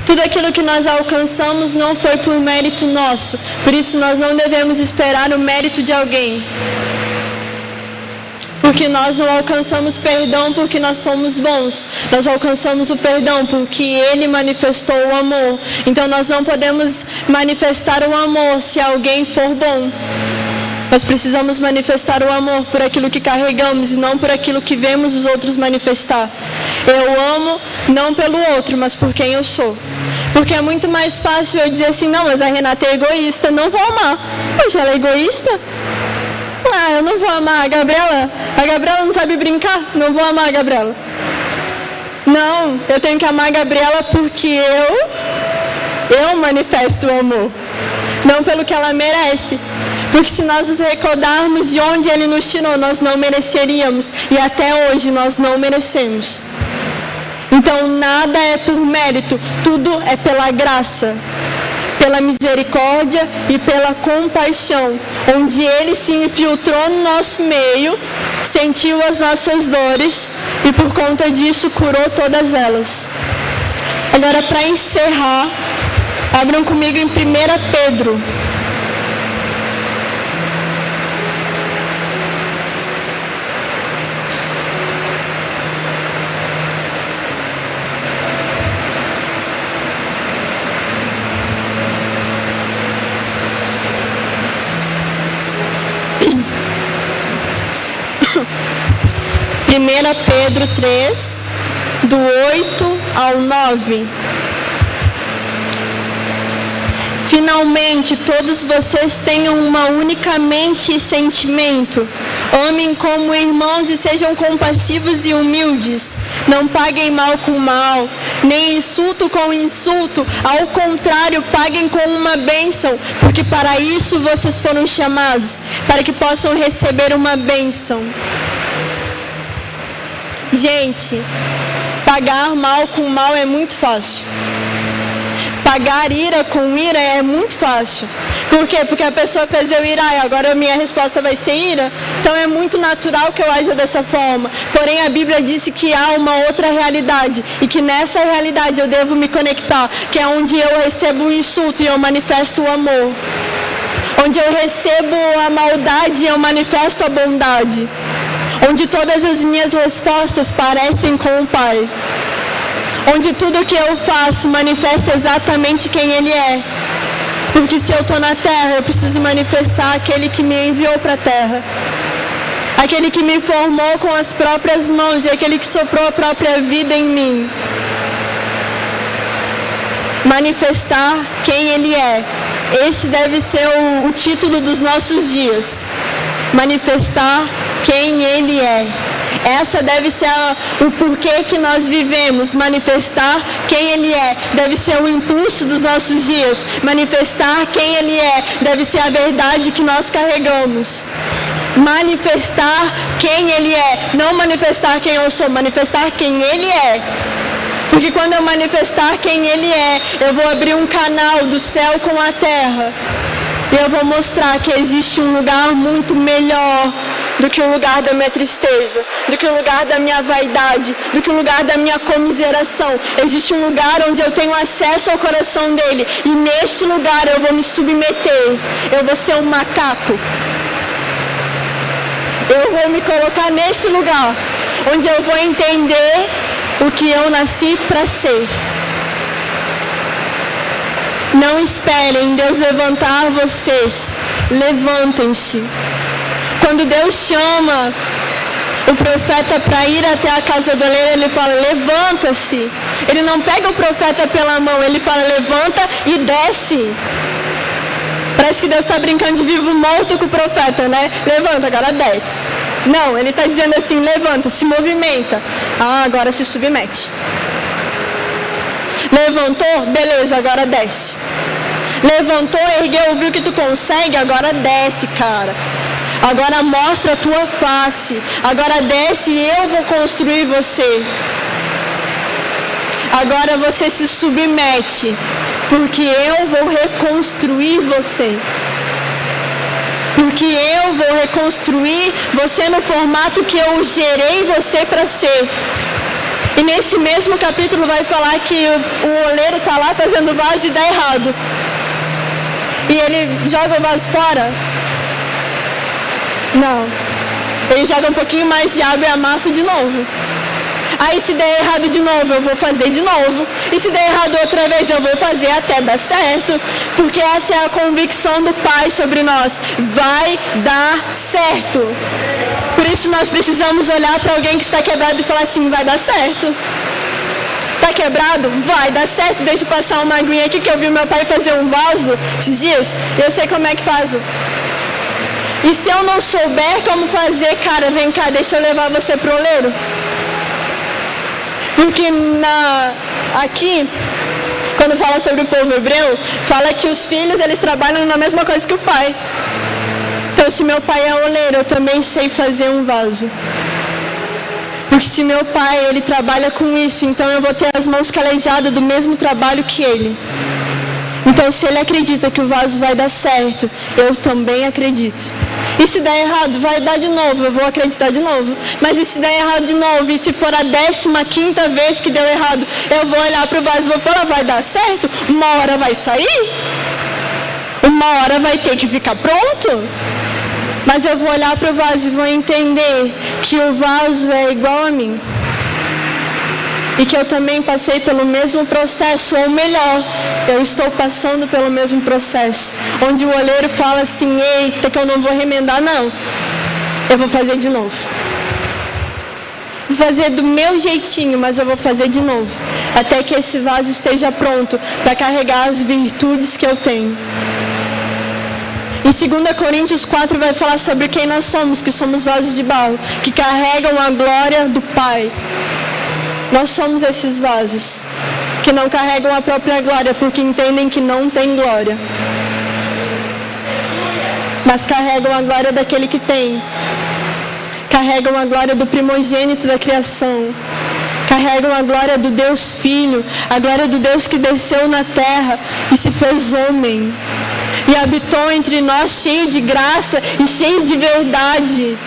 Tudo aquilo que nós alcançamos não foi por mérito nosso, por isso nós não devemos esperar o mérito de alguém. Porque nós não alcançamos perdão porque nós somos bons. Nós alcançamos o perdão porque Ele manifestou o amor. Então nós não podemos manifestar o amor se alguém for bom. Nós precisamos manifestar o amor por aquilo que carregamos e não por aquilo que vemos os outros manifestar. Eu amo não pelo outro, mas por quem eu sou. Porque é muito mais fácil eu dizer assim: não, mas a Renata é egoísta, não vou amar. Poxa, ela é egoísta? Ah, eu não vou amar a Gabriela não sabe brincar, não vou amar a Gabriela. Não, eu tenho que amar a Gabriela porque eu manifesto o amor, não pelo que ela merece. Porque se nós nos recordarmos de onde Ele nos tirou, nós não mereceríamos, e até hoje nós não merecemos. Então nada é por mérito, tudo é pela graça, pela misericórdia e pela compaixão, onde Ele se infiltrou no nosso meio, sentiu as nossas dores e por conta disso curou todas elas. Agora, para encerrar, abram comigo em 1 Pedro. Primeira Pedro 3, do 8 ao 9. Finalmente, todos vocês tenham uma única mente e sentimento. Amem como irmãos e sejam compassivos e humildes. Não paguem mal com mal, nem insulto com insulto. Ao contrário, paguem com uma bênção, porque para isso vocês foram chamados, para que possam receber uma bênção. Gente, pagar mal com mal é muito fácil. Pagar ira com ira é muito fácil. Por quê? Porque a pessoa fez eu irar e agora a minha resposta vai ser ira. Então é muito natural que eu aja dessa forma. Porém a Bíblia disse que há uma outra realidade e que nessa realidade eu devo me conectar, que é onde eu recebo o insulto e eu manifesto o amor. Onde eu recebo a maldade e eu manifesto a bondade. Onde todas as minhas respostas parecem com o Pai. Onde tudo que eu faço manifesta exatamente quem Ele é. Porque se eu estou na terra, eu preciso manifestar aquele que me enviou para a terra. Aquele que me formou com as próprias mãos e aquele que soprou a própria vida em mim. Manifestar quem Ele é. Esse deve ser o título dos nossos dias. Manifestar quem Ele é. Essa deve ser o porquê que nós vivemos. Manifestar quem Ele é deve ser o impulso dos nossos dias. Manifestar quem Ele é deve ser a verdade que nós carregamos. Manifestar quem Ele é, não manifestar quem eu sou, manifestar quem Ele é. Porque quando eu manifestar quem Ele é, eu vou abrir um canal do céu com a terra. E eu vou mostrar que existe um lugar muito melhor do que o lugar da minha tristeza, do que o lugar da minha vaidade, do que o lugar da minha comiseração. Existe um lugar onde eu tenho acesso ao coração dele. E neste lugar eu vou me submeter. Eu vou ser um macaco. Eu vou me colocar neste lugar, onde eu vou entender o que eu nasci para ser. Não esperem Deus levantar vocês. Levantem-se. Quando Deus chama o profeta para ir até a casa do oleiro, Ele fala, levanta-se. Ele não pega o profeta pela mão, Ele fala, levanta e desce. Parece que Deus está brincando de vivo morto com o profeta, né? Levanta, agora desce. Não, Ele está dizendo assim, levanta, se movimenta. Ah, agora se submete. Levantou? Beleza, agora desce. Levantou, ergueu, viu que tu consegue? Agora desce, cara. Agora mostra a tua face. Agora desce e eu vou construir você. Agora você se submete, porque eu vou reconstruir você. Porque eu vou reconstruir você no formato que eu gerei você para ser. E nesse mesmo capítulo vai falar que o oleiro está lá fazendo vaso e dá errado. E ele joga o vaso fora? Não. Ele joga um pouquinho mais de água e amassa de novo. Aí se der errado de novo, eu vou fazer de novo. E se der errado outra vez, eu vou fazer até dar certo. Porque essa é a convicção do Pai sobre nós. Vai dar certo. Por isso nós precisamos olhar para alguém que está quebrado e falar assim, vai dar certo. Está quebrado? Vai dar certo. Deixa eu passar uma aguinha aqui que eu vi meu pai fazer um vaso esses dias. E eu sei como é que faz. E se eu não souber como fazer, cara, vem cá, deixa eu levar você pro oleiro. Porque aqui, quando fala sobre o povo hebreu, fala que os filhos, eles trabalham na mesma coisa que o pai. Então, se meu pai é oleiro, eu também sei fazer um vaso. Porque se meu pai, ele trabalha com isso, então eu vou ter as mãos calejadas do mesmo trabalho que ele. Então, se ele acredita que o vaso vai dar certo, eu também acredito. E se der errado, vai dar de novo, eu vou acreditar de novo. Mas e se der errado de novo, e se for a 15ª vez que deu errado, eu vou olhar para o vaso e vou falar, vai dar certo? Uma hora vai sair? Uma hora vai ter que ficar pronto? Mas eu vou olhar para o vaso e vou entender que o vaso é igual a mim. E que eu também passei pelo mesmo processo, ou melhor, eu estou passando pelo mesmo processo. Onde o oleiro fala assim, eita, que eu não vou remendar, não. Eu vou fazer de novo. Vou fazer do meu jeitinho, mas eu vou fazer de novo. até que esse vaso esteja pronto para carregar as virtudes que eu tenho. Em 2 Coríntios 4 vai falar sobre quem nós somos, que somos vasos de barro, que carregam a glória do Pai. Nós somos esses vasos, que não carregam a própria glória, porque entendem que não tem glória, mas carregam a glória daquele que tem. Carregam a glória do primogênito da criação. Carregam a glória do Deus Filho, a glória do Deus que desceu na terra e se fez homem. E habitou entre nós cheio de graça e cheio de verdade.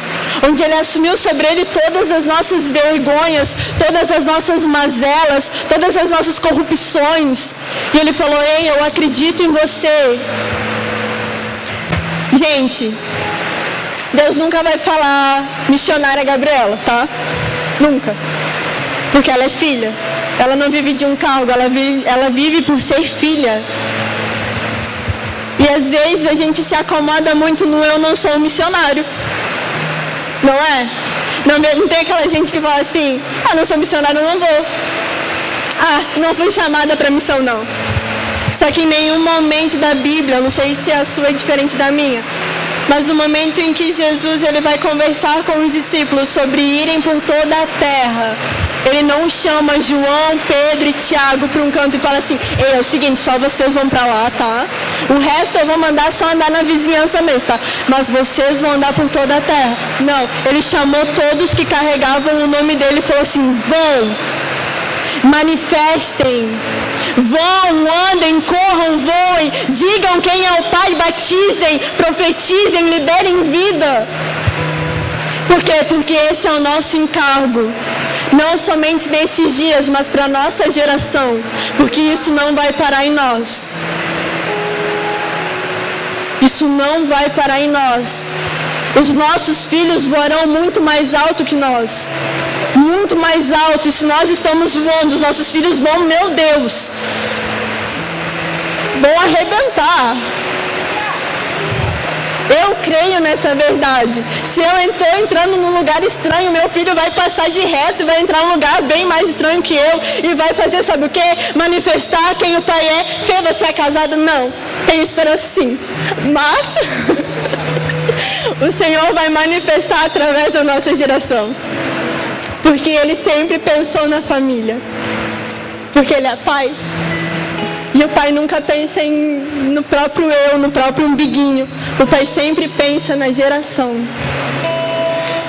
Onde Ele assumiu sobre Ele todas as nossas vergonhas, todas as nossas mazelas, todas as nossas corrupções. E Ele falou: ei, eu acredito em você. Gente, Deus nunca vai falar missionária Gabriela, tá? Nunca. Porque ela é filha. Ela não vive de um cargo, ela vive por ser filha. E às vezes a gente se acomoda muito no eu não sou um missionário. Não é? Não tem aquela gente que fala assim: não sou missionário, eu não vou. Não fui chamada para missão, não. Só que em nenhum momento da Bíblia, não sei se a sua é diferente da minha, mas no momento em que Jesus ele vai conversar com os discípulos sobre irem por toda a terra, Ele não chama João, Pedro e Tiago para um canto e fala assim: é o seguinte, só vocês vão para lá, tá? O resto eu vou mandar só andar na vizinhança mesmo, tá? Mas vocês vão andar por toda a terra. Não, Ele chamou todos que carregavam o nome dele e falou assim: vão, manifestem, vão, andem, corram, voem, digam quem é o Pai, batizem, profetizem, liberem vida. Por quê? Porque esse é o nosso encargo. Não somente nesses dias, mas para a nossa geração. Porque isso não vai parar em nós. Isso não vai parar em nós. Os nossos filhos voarão muito mais alto que nós. Muito mais alto. E se nós estamos voando, os nossos filhos vão, meu Deus, vão arrebentar. Eu creio nessa verdade. Se eu estou entrando num lugar estranho, meu filho vai passar de reto e vai entrar num lugar bem mais estranho que eu e vai fazer, sabe o quê? Manifestar quem o Pai é. Fê, você é casada? Não. Tenho esperança sim. Mas o Senhor vai manifestar através da nossa geração. Porque Ele sempre pensou na família. Porque Ele é Pai. E o Pai nunca pensa no próprio eu, no próprio umbiguinho. O Pai sempre pensa na geração.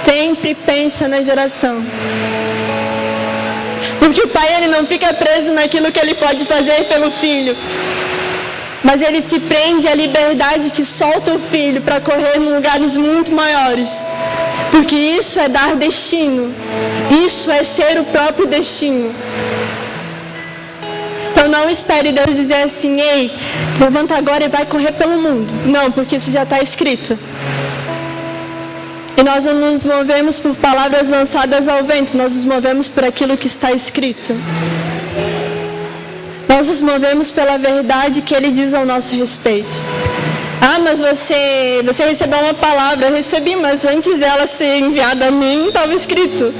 Sempre pensa na geração. Porque o Pai ele não fica preso naquilo que Ele pode fazer pelo Filho. Mas Ele se prende à liberdade que solta o Filho para correr em lugares muito maiores. Porque isso é dar destino. Isso é ser o próprio destino. Então não espere Deus dizer assim: ei, levanta agora e vai correr pelo mundo. Não, porque isso já está escrito. E nós não nos movemos por palavras lançadas ao vento, nós nos movemos por aquilo que está escrito. Nós nos movemos pela verdade que Ele diz ao nosso respeito. Mas você recebeu uma palavra. Eu recebi, mas antes dela ser enviada a mim, estava escrito.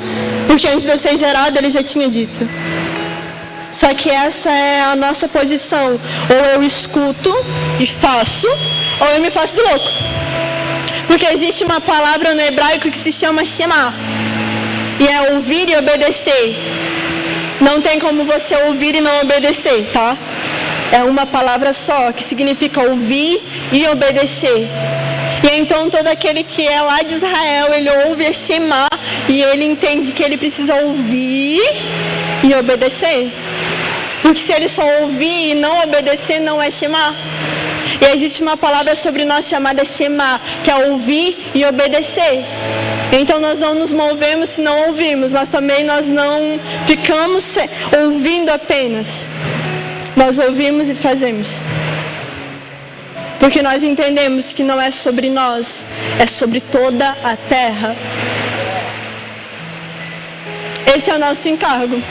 Porque antes de eu ser gerado, Ele já tinha dito. Só que essa é a nossa posição. Ou eu escuto e faço, ou eu me faço de louco. Porque existe uma palavra no hebraico que se chama Shema. E é ouvir e obedecer. Não tem como você ouvir e não obedecer, tá? É uma palavra só, que significa ouvir e obedecer. E então todo aquele que é lá de Israel, ele ouve a Shema e ele entende que ele precisa ouvir e obedecer. Porque se ele só ouvir e não obedecer, não é Shema. E existe uma palavra sobre nós chamada Shema, que é ouvir e obedecer. Então nós não nos movemos se não ouvimos, mas também nós não ficamos ouvindo apenas. Nós ouvimos e fazemos. Porque nós entendemos que não é sobre nós, é sobre toda a terra. Esse é o nosso encargo.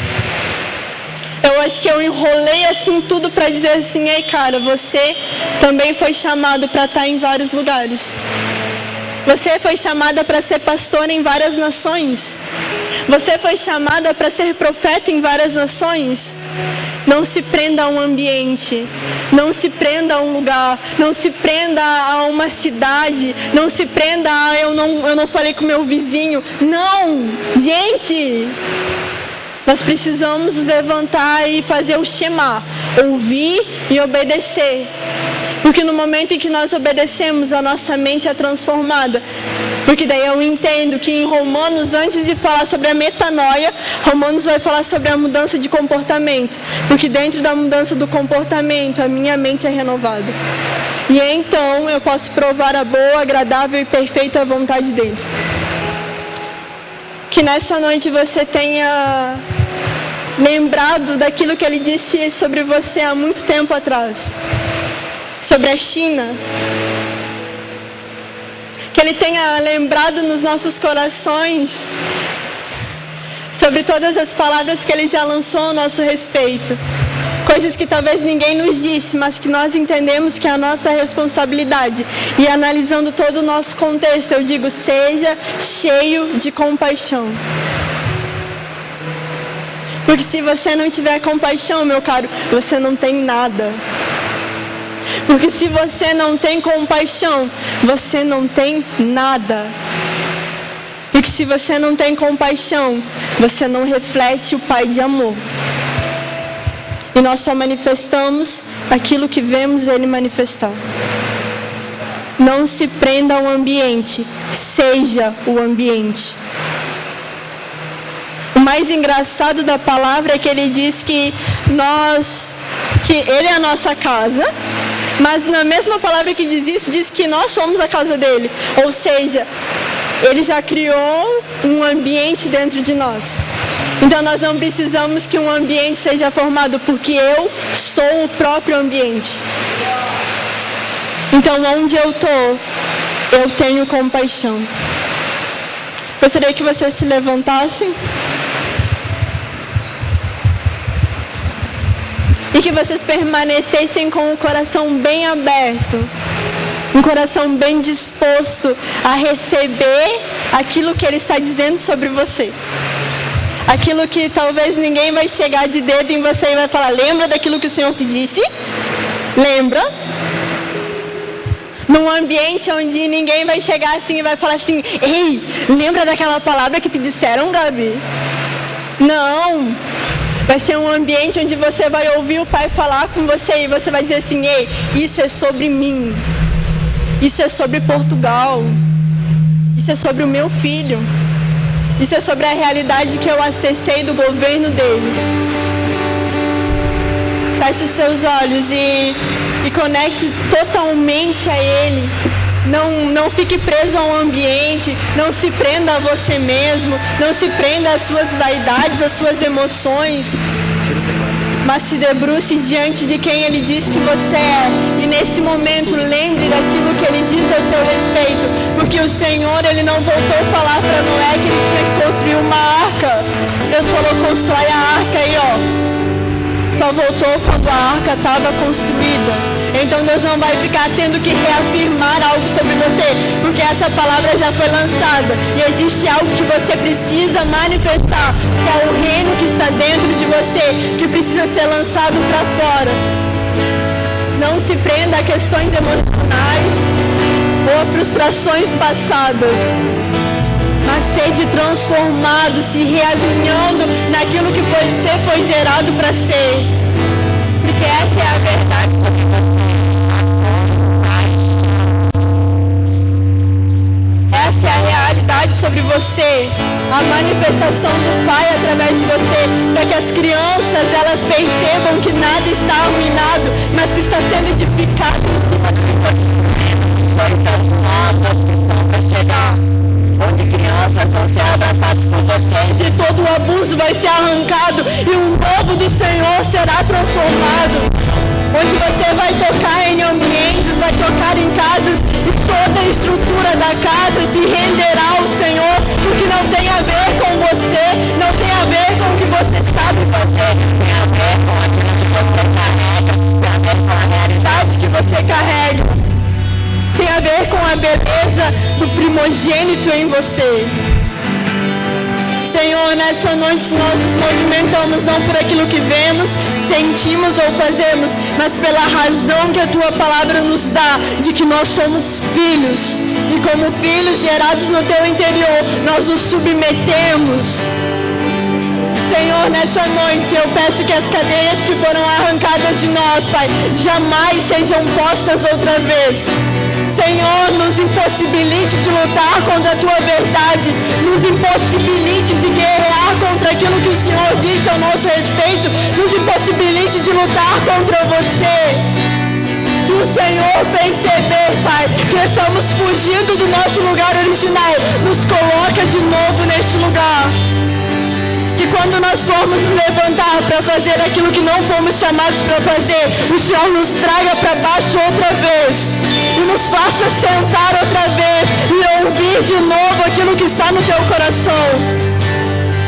Eu acho que eu enrolei assim tudo para dizer assim: ei cara, você também foi chamado para estar em vários lugares. Você foi chamada para ser pastor em várias nações. Você foi chamada para ser profeta em várias nações. Não se prenda a um ambiente, não se prenda a um lugar, não se prenda a uma cidade, não se prenda a eu não falei com meu vizinho. Não, gente, nós precisamos levantar e fazer o Shema, ouvir e obedecer. Porque no momento em que nós obedecemos, a nossa mente é transformada. Porque daí eu entendo que em Romanos, antes de falar sobre a metanoia, Romanos vai falar sobre a mudança de comportamento. Porque dentro da mudança do comportamento, a minha mente é renovada. E então eu posso provar a boa, agradável e perfeita vontade dele. Que nessa noite você tenha lembrado daquilo que ele disse sobre você há muito tempo atrás. Sobre a China. Que ele tenha lembrado nos nossos corações sobre todas as palavras que ele já lançou a nosso respeito. Coisas que talvez ninguém nos disse, mas que nós entendemos que é a nossa responsabilidade. E analisando todo o nosso contexto, eu digo, seja cheio de compaixão. Porque se você não tiver compaixão, meu caro, você não tem nada. Porque se você não tem compaixão, você não tem nada. Porque se você não tem compaixão, você não reflete o Pai de amor. E nós só manifestamos aquilo que vemos Ele manifestar. Não se prenda ao ambiente, seja o ambiente. O mais engraçado da palavra é que ele diz que Ele é a nossa casa. Mas na mesma palavra que diz isso, diz que nós somos a casa dele. Ou seja, ele já criou um ambiente dentro de nós. Então nós não precisamos que um ambiente seja formado, porque eu sou o próprio ambiente. Então onde eu estou, eu tenho compaixão. Gostaria que vocês se levantassem. E que vocês permanecessem com o coração bem aberto, um coração bem disposto a receber aquilo que Ele está dizendo sobre você. Aquilo que talvez ninguém vai chegar de dedo em você e vai falar, lembra daquilo que o Senhor te disse? Lembra? Num ambiente onde ninguém vai chegar assim e vai falar assim, ei, lembra daquela palavra que te disseram, Gabi? Não. Vai ser um ambiente onde você vai ouvir o Pai falar com você e você vai dizer assim, ei, isso é sobre mim, isso é sobre Portugal, isso é sobre o meu filho, isso é sobre a realidade que eu acessei do governo dele. Feche os seus olhos e conecte totalmente a Ele. Não fique preso a um ambiente, não se prenda a você mesmo, não se prenda às suas vaidades, às suas emoções, mas se debruce diante de quem Ele diz que você é. E nesse momento lembre daquilo que Ele diz ao seu respeito, porque o Senhor, Ele não voltou a falar para Noé que ele tinha que construir uma arca. Deus falou, constrói a arca aí, ó. Só voltou quando a arca estava construída. Então Deus não vai ficar tendo que reafirmar algo sobre você, porque essa palavra já foi lançada. E existe algo que você precisa manifestar, que é o reino que está dentro de você, que precisa ser lançado para fora. Não se prenda a questões emocionais ou a frustrações passadas, mas sede transformado, se realinhando naquilo que você foi gerado para ser. Porque essa é a verdade sobre você. Essa é a realidade sobre você. A manifestação do Pai através de você. Para que as crianças, elas percebam que nada está arruinado, mas que está sendo edificado em cima do que foi destruído. Coisas novas que estão para chegar. Onde crianças vão ser abraçadas por vocês e todo o abuso vai ser arrancado e o novo do Senhor será transformado. Onde você vai tocar em ambientes, vai tocar em casas e toda a estrutura da casa se renderá ao Senhor, porque não tem a ver com você, não tem a ver com o que você sabe fazer, tem a ver com aquilo que você carrega, tem a ver com a realidade que você carrega. Tem a ver com a beleza do primogênito em você. Senhor, nessa noite nós nos movimentamos não por aquilo que vemos, sentimos ou fazemos, mas pela razão que a Tua palavra nos dá, de que nós somos filhos. E como filhos gerados no Teu interior, nós nos submetemos. Senhor, nessa noite eu peço que as cadeias que foram arrancadas de nós, Pai, jamais sejam postas outra vez. Senhor, nos impossibilite de lutar contra a Tua verdade, nos impossibilite de guerrear contra aquilo que o Senhor disse ao nosso respeito, nos impossibilite de lutar contra Você. Se o Senhor perceber, Pai, que estamos fugindo do nosso lugar original, nos coloca de novo neste lugar. Que quando nós formos nos levantar para fazer aquilo que não fomos chamados para fazer, o Senhor nos traga para baixo outra vez e nos faça sentar outra vez e ouvir de novo aquilo que está no Teu coração.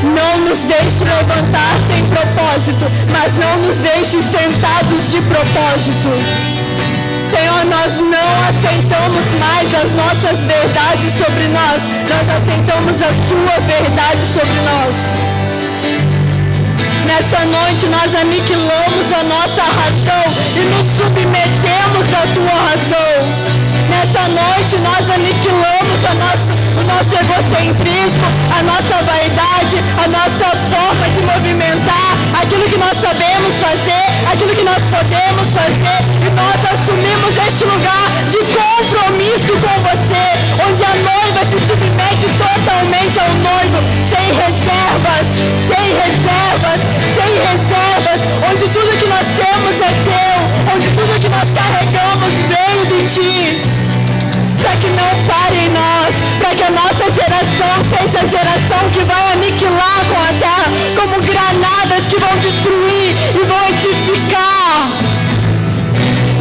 Não nos deixe levantar sem propósito, mas não nos deixe sentados de propósito. Senhor, nós não aceitamos mais as nossas verdades sobre nós, nós aceitamos a Sua verdade sobre nós. Nessa noite nós aniquilamos a nossa razão e nos submetemos à Tua razão. Nessa noite nós aniquilamos o nosso egocentrismo, a nossa vaidade, a nossa forma de movimentar, aquilo que nós sabemos fazer, aquilo que nós podemos fazer, e nós assumimos este lugar de compromisso com Você, onde a noiva se submete totalmente ao noivo, sem reservas, sem reservas, sem reservas, onde tudo que nós temos é Teu, onde tudo que nós carregamos veio de Ti. Para que não pare em nós, para que a nossa geração seja a geração que vai aniquilar com a terra, como granadas que vão destruir e vão edificar.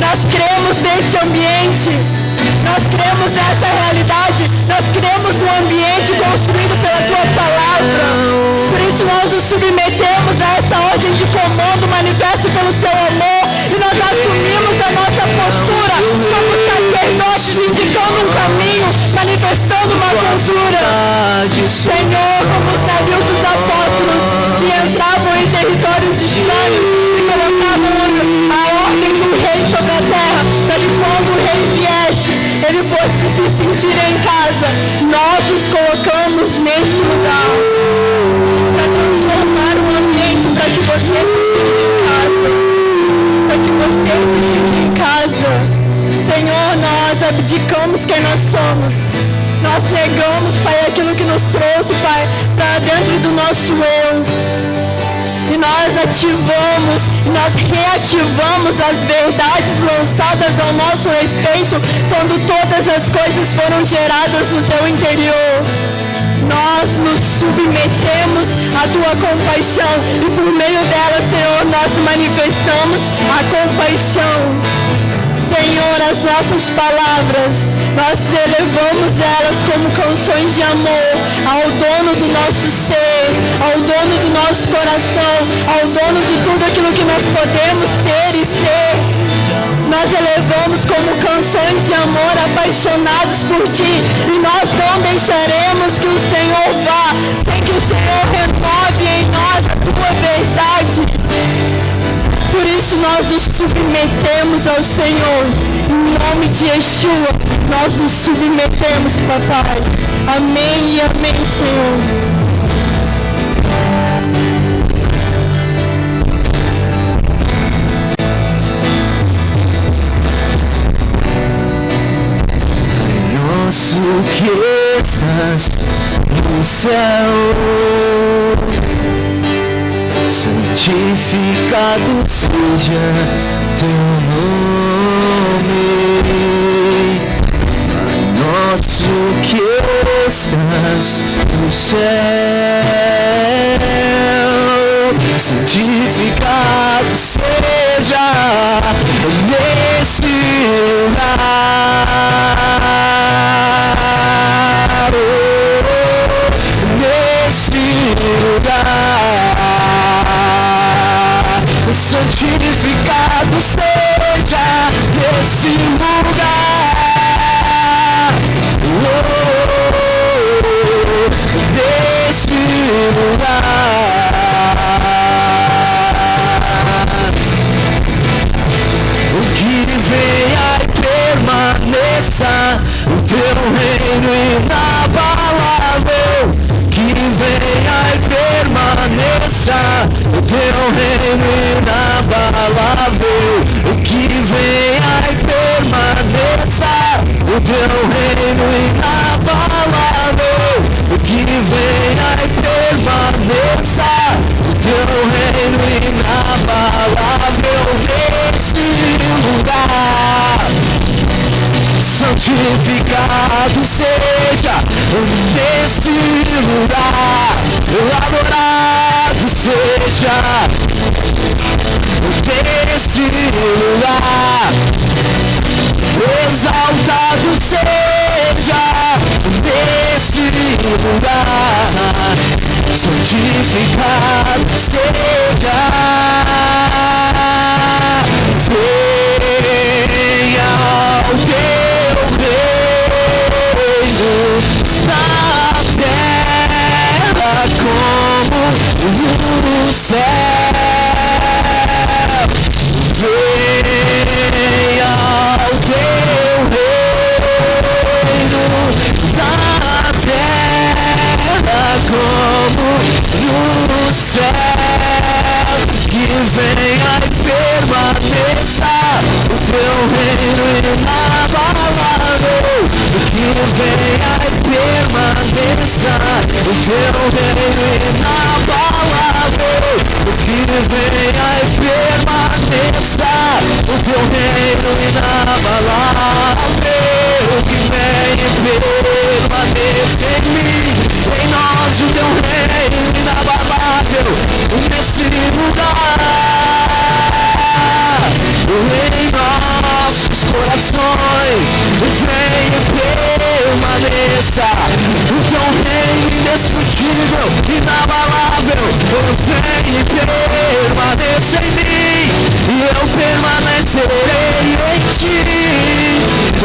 Nós cremos neste ambiente, nós cremos nessa realidade, nós cremos no ambiente construído pela Tua palavra. Por isso nós nos submetemos a essa ordem de comando manifesto pelo Seu amor e nós assumimos a nossa postura como sacerdotes, indicando um caminho, manifestando uma cultura. Senhor, como os navios dos apóstolos que entravam em territórios estranhos e colocavam a ordem do rei sobre a terra, para que quando o rei viesse, ele fosse se sentir em casa. Nós nos colocamos neste lugar para transformar o ambiente, para que Você se sinta em casa, para que Você se sinta em casa. Senhor, nós abdicamos quem nós somos. Nós negamos, Pai, aquilo que nos trouxe, Pai, para dentro do nosso eu. E nós ativamos, nós reativamos as verdades lançadas ao nosso respeito quando todas as coisas foram geradas no Teu interior. Nós nos submetemos à Tua compaixão e por meio dela, Senhor, nós manifestamos a compaixão. Senhor, as nossas palavras, nós elevamos elas como canções de amor ao dono do nosso ser, ao dono do nosso coração, ao dono de tudo aquilo que nós podemos ter e ser. Nós elevamos como canções de amor apaixonados por Ti e nós não deixaremos que o Senhor vá sem que o Senhor renove em nós a Tua verdade. Por isso nós nos submetemos ao Senhor. Em nome de Yeshua, nós nos submetemos, Papai. Amém e amém, Senhor. Nosso que estás no céu, santificado seja Teu nome. Nosso que estás no céu, santificado seja nesse lugar, nesse lugar, santificado seja nesse lugar, nesse lugar. inabalável, que venha e permaneça o teu reino inabalável, que venha e permaneça o teu reino inabalável neste lugar. Santificado seja neste lugar, adorado seja neste lugar, exaltado seja neste lugar, santificado seja. Venha o teu reino na terra como no céu. Venha o teu reino na terra como no céu. Que venha e permaneça o teu reino inabalável, que venha e permaneça o teu reino inabalável, que venha e permaneça o teu reino inabalável, que venha e permaneça em mim, em nós o teu reino inabalável, nesse lugar, em nossos corações, venha e permaneça o teu reino indestrutível, inabalável, venha e permaneça em mim, e eu permanecerei em ti,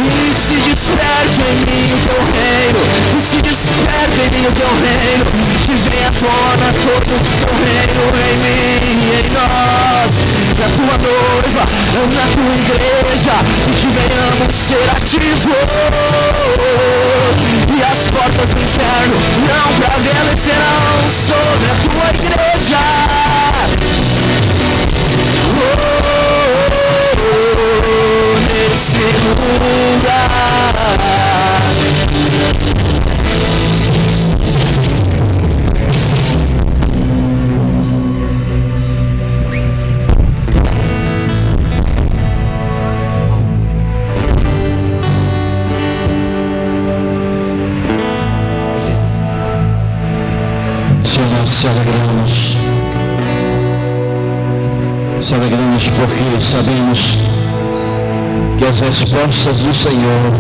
e se desperte em mim o teu reino, e se desperte em mim o teu reino, que venha à tona todo o teu reino em mim e em nós, na tua noiva, na tua igreja, e que venhamos ser ativos, e as portas do inferno não prevalecerão sobre a tua igreja. Nesse lugar. Senhor, nós se alegramos porque sabemos que as respostas do Senhor,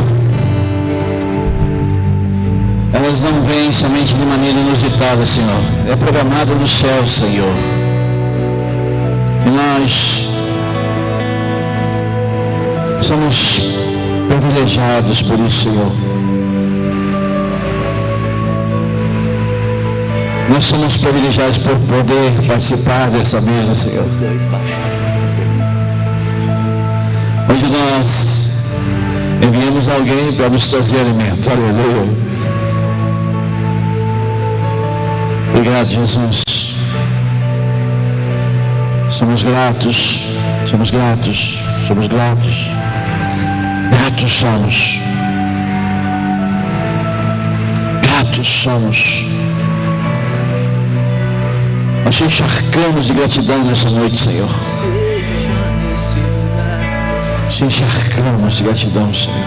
elas não vêm somente de maneira inusitada, Senhor, é programada no céu, Senhor, e nós somos privilegiados por isso, Senhor. Nós somos privilegiados por poder participar dessa mesa, Senhor. Hoje nós enviamos alguém para nos trazer alimento. Aleluia. Obrigado, Jesus. Somos gratos, somos gratos, somos gratos. Gratos somos. Gratos somos. Nós te encharcamos de gratidão nessa noite, Senhor. Te encharcamos de gratidão, Senhor.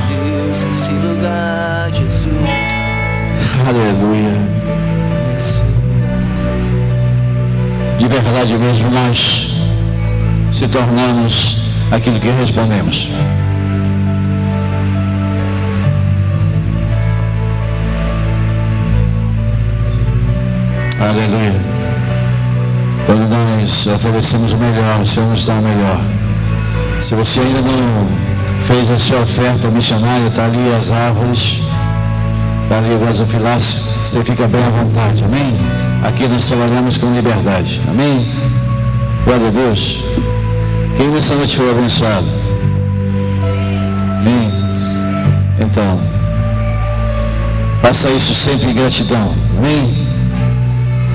Aleluia. De verdade mesmo, nós se tornamos aquilo que respondemos. Aleluia. Quando nós oferecemos o melhor, o Senhor nos dá o melhor. Se você ainda não fez a sua oferta missionária, está ali as árvores, está ali o gasofilácio, você fica bem à vontade, amém? Aqui nós trabalhamos com liberdade, amém? Glória a Deus. Quem nessa noite foi abençoado? Amém? Então, faça isso sempre em gratidão, amém?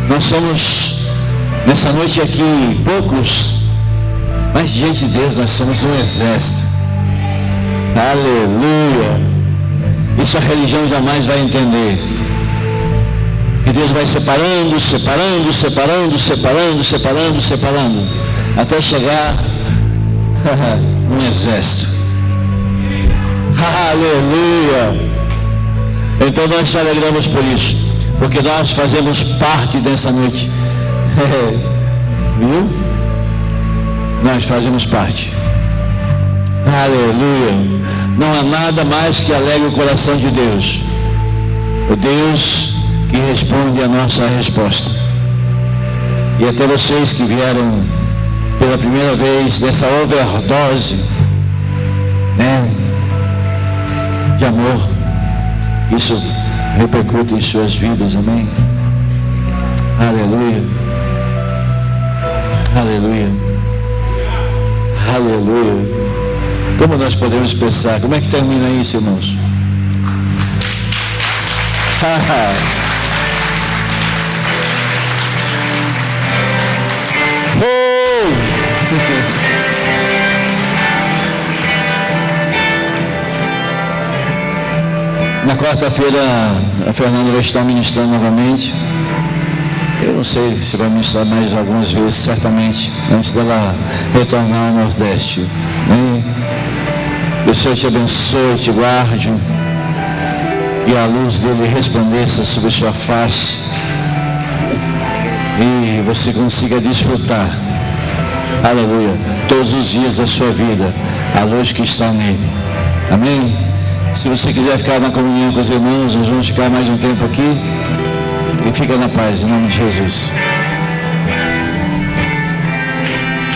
Nós somos, nessa noite aqui, poucos, Mas diante de Deus nós somos um exército. Aleluia. Isso a religião jamais vai entender. E Deus vai separando, até chegar num exército. Aleluia. Então nós nos alegramos por isso, porque nós fazemos parte dessa noite. Viu? Nós fazemos parte. Aleluia. Não há nada mais que alegre o coração de Deus. O Deus que responde a nossa resposta. E até vocês que vieram pela primeira vez nessa overdose, né, de amor, isso repercute em suas vidas, amém? Aleluia. Aleluia. Aleluia. Como nós podemos pensar? Como é que termina isso, irmãos? Na quarta-feira a Fernanda vai estar ministrando novamente. Eu não sei se vai ministrar mais algumas vezes, certamente, antes dela retornar ao Nordeste. Que o Senhor te abençoe, te guarde, e a luz dele resplandeça sobre sua face, e você consiga desfrutar, aleluia, todos os dias da sua vida, a luz que está nele. Amém? Se você quiser ficar na comunhão com os irmãos, nós vamos ficar mais um tempo aqui, e fica na paz, em nome de Jesus.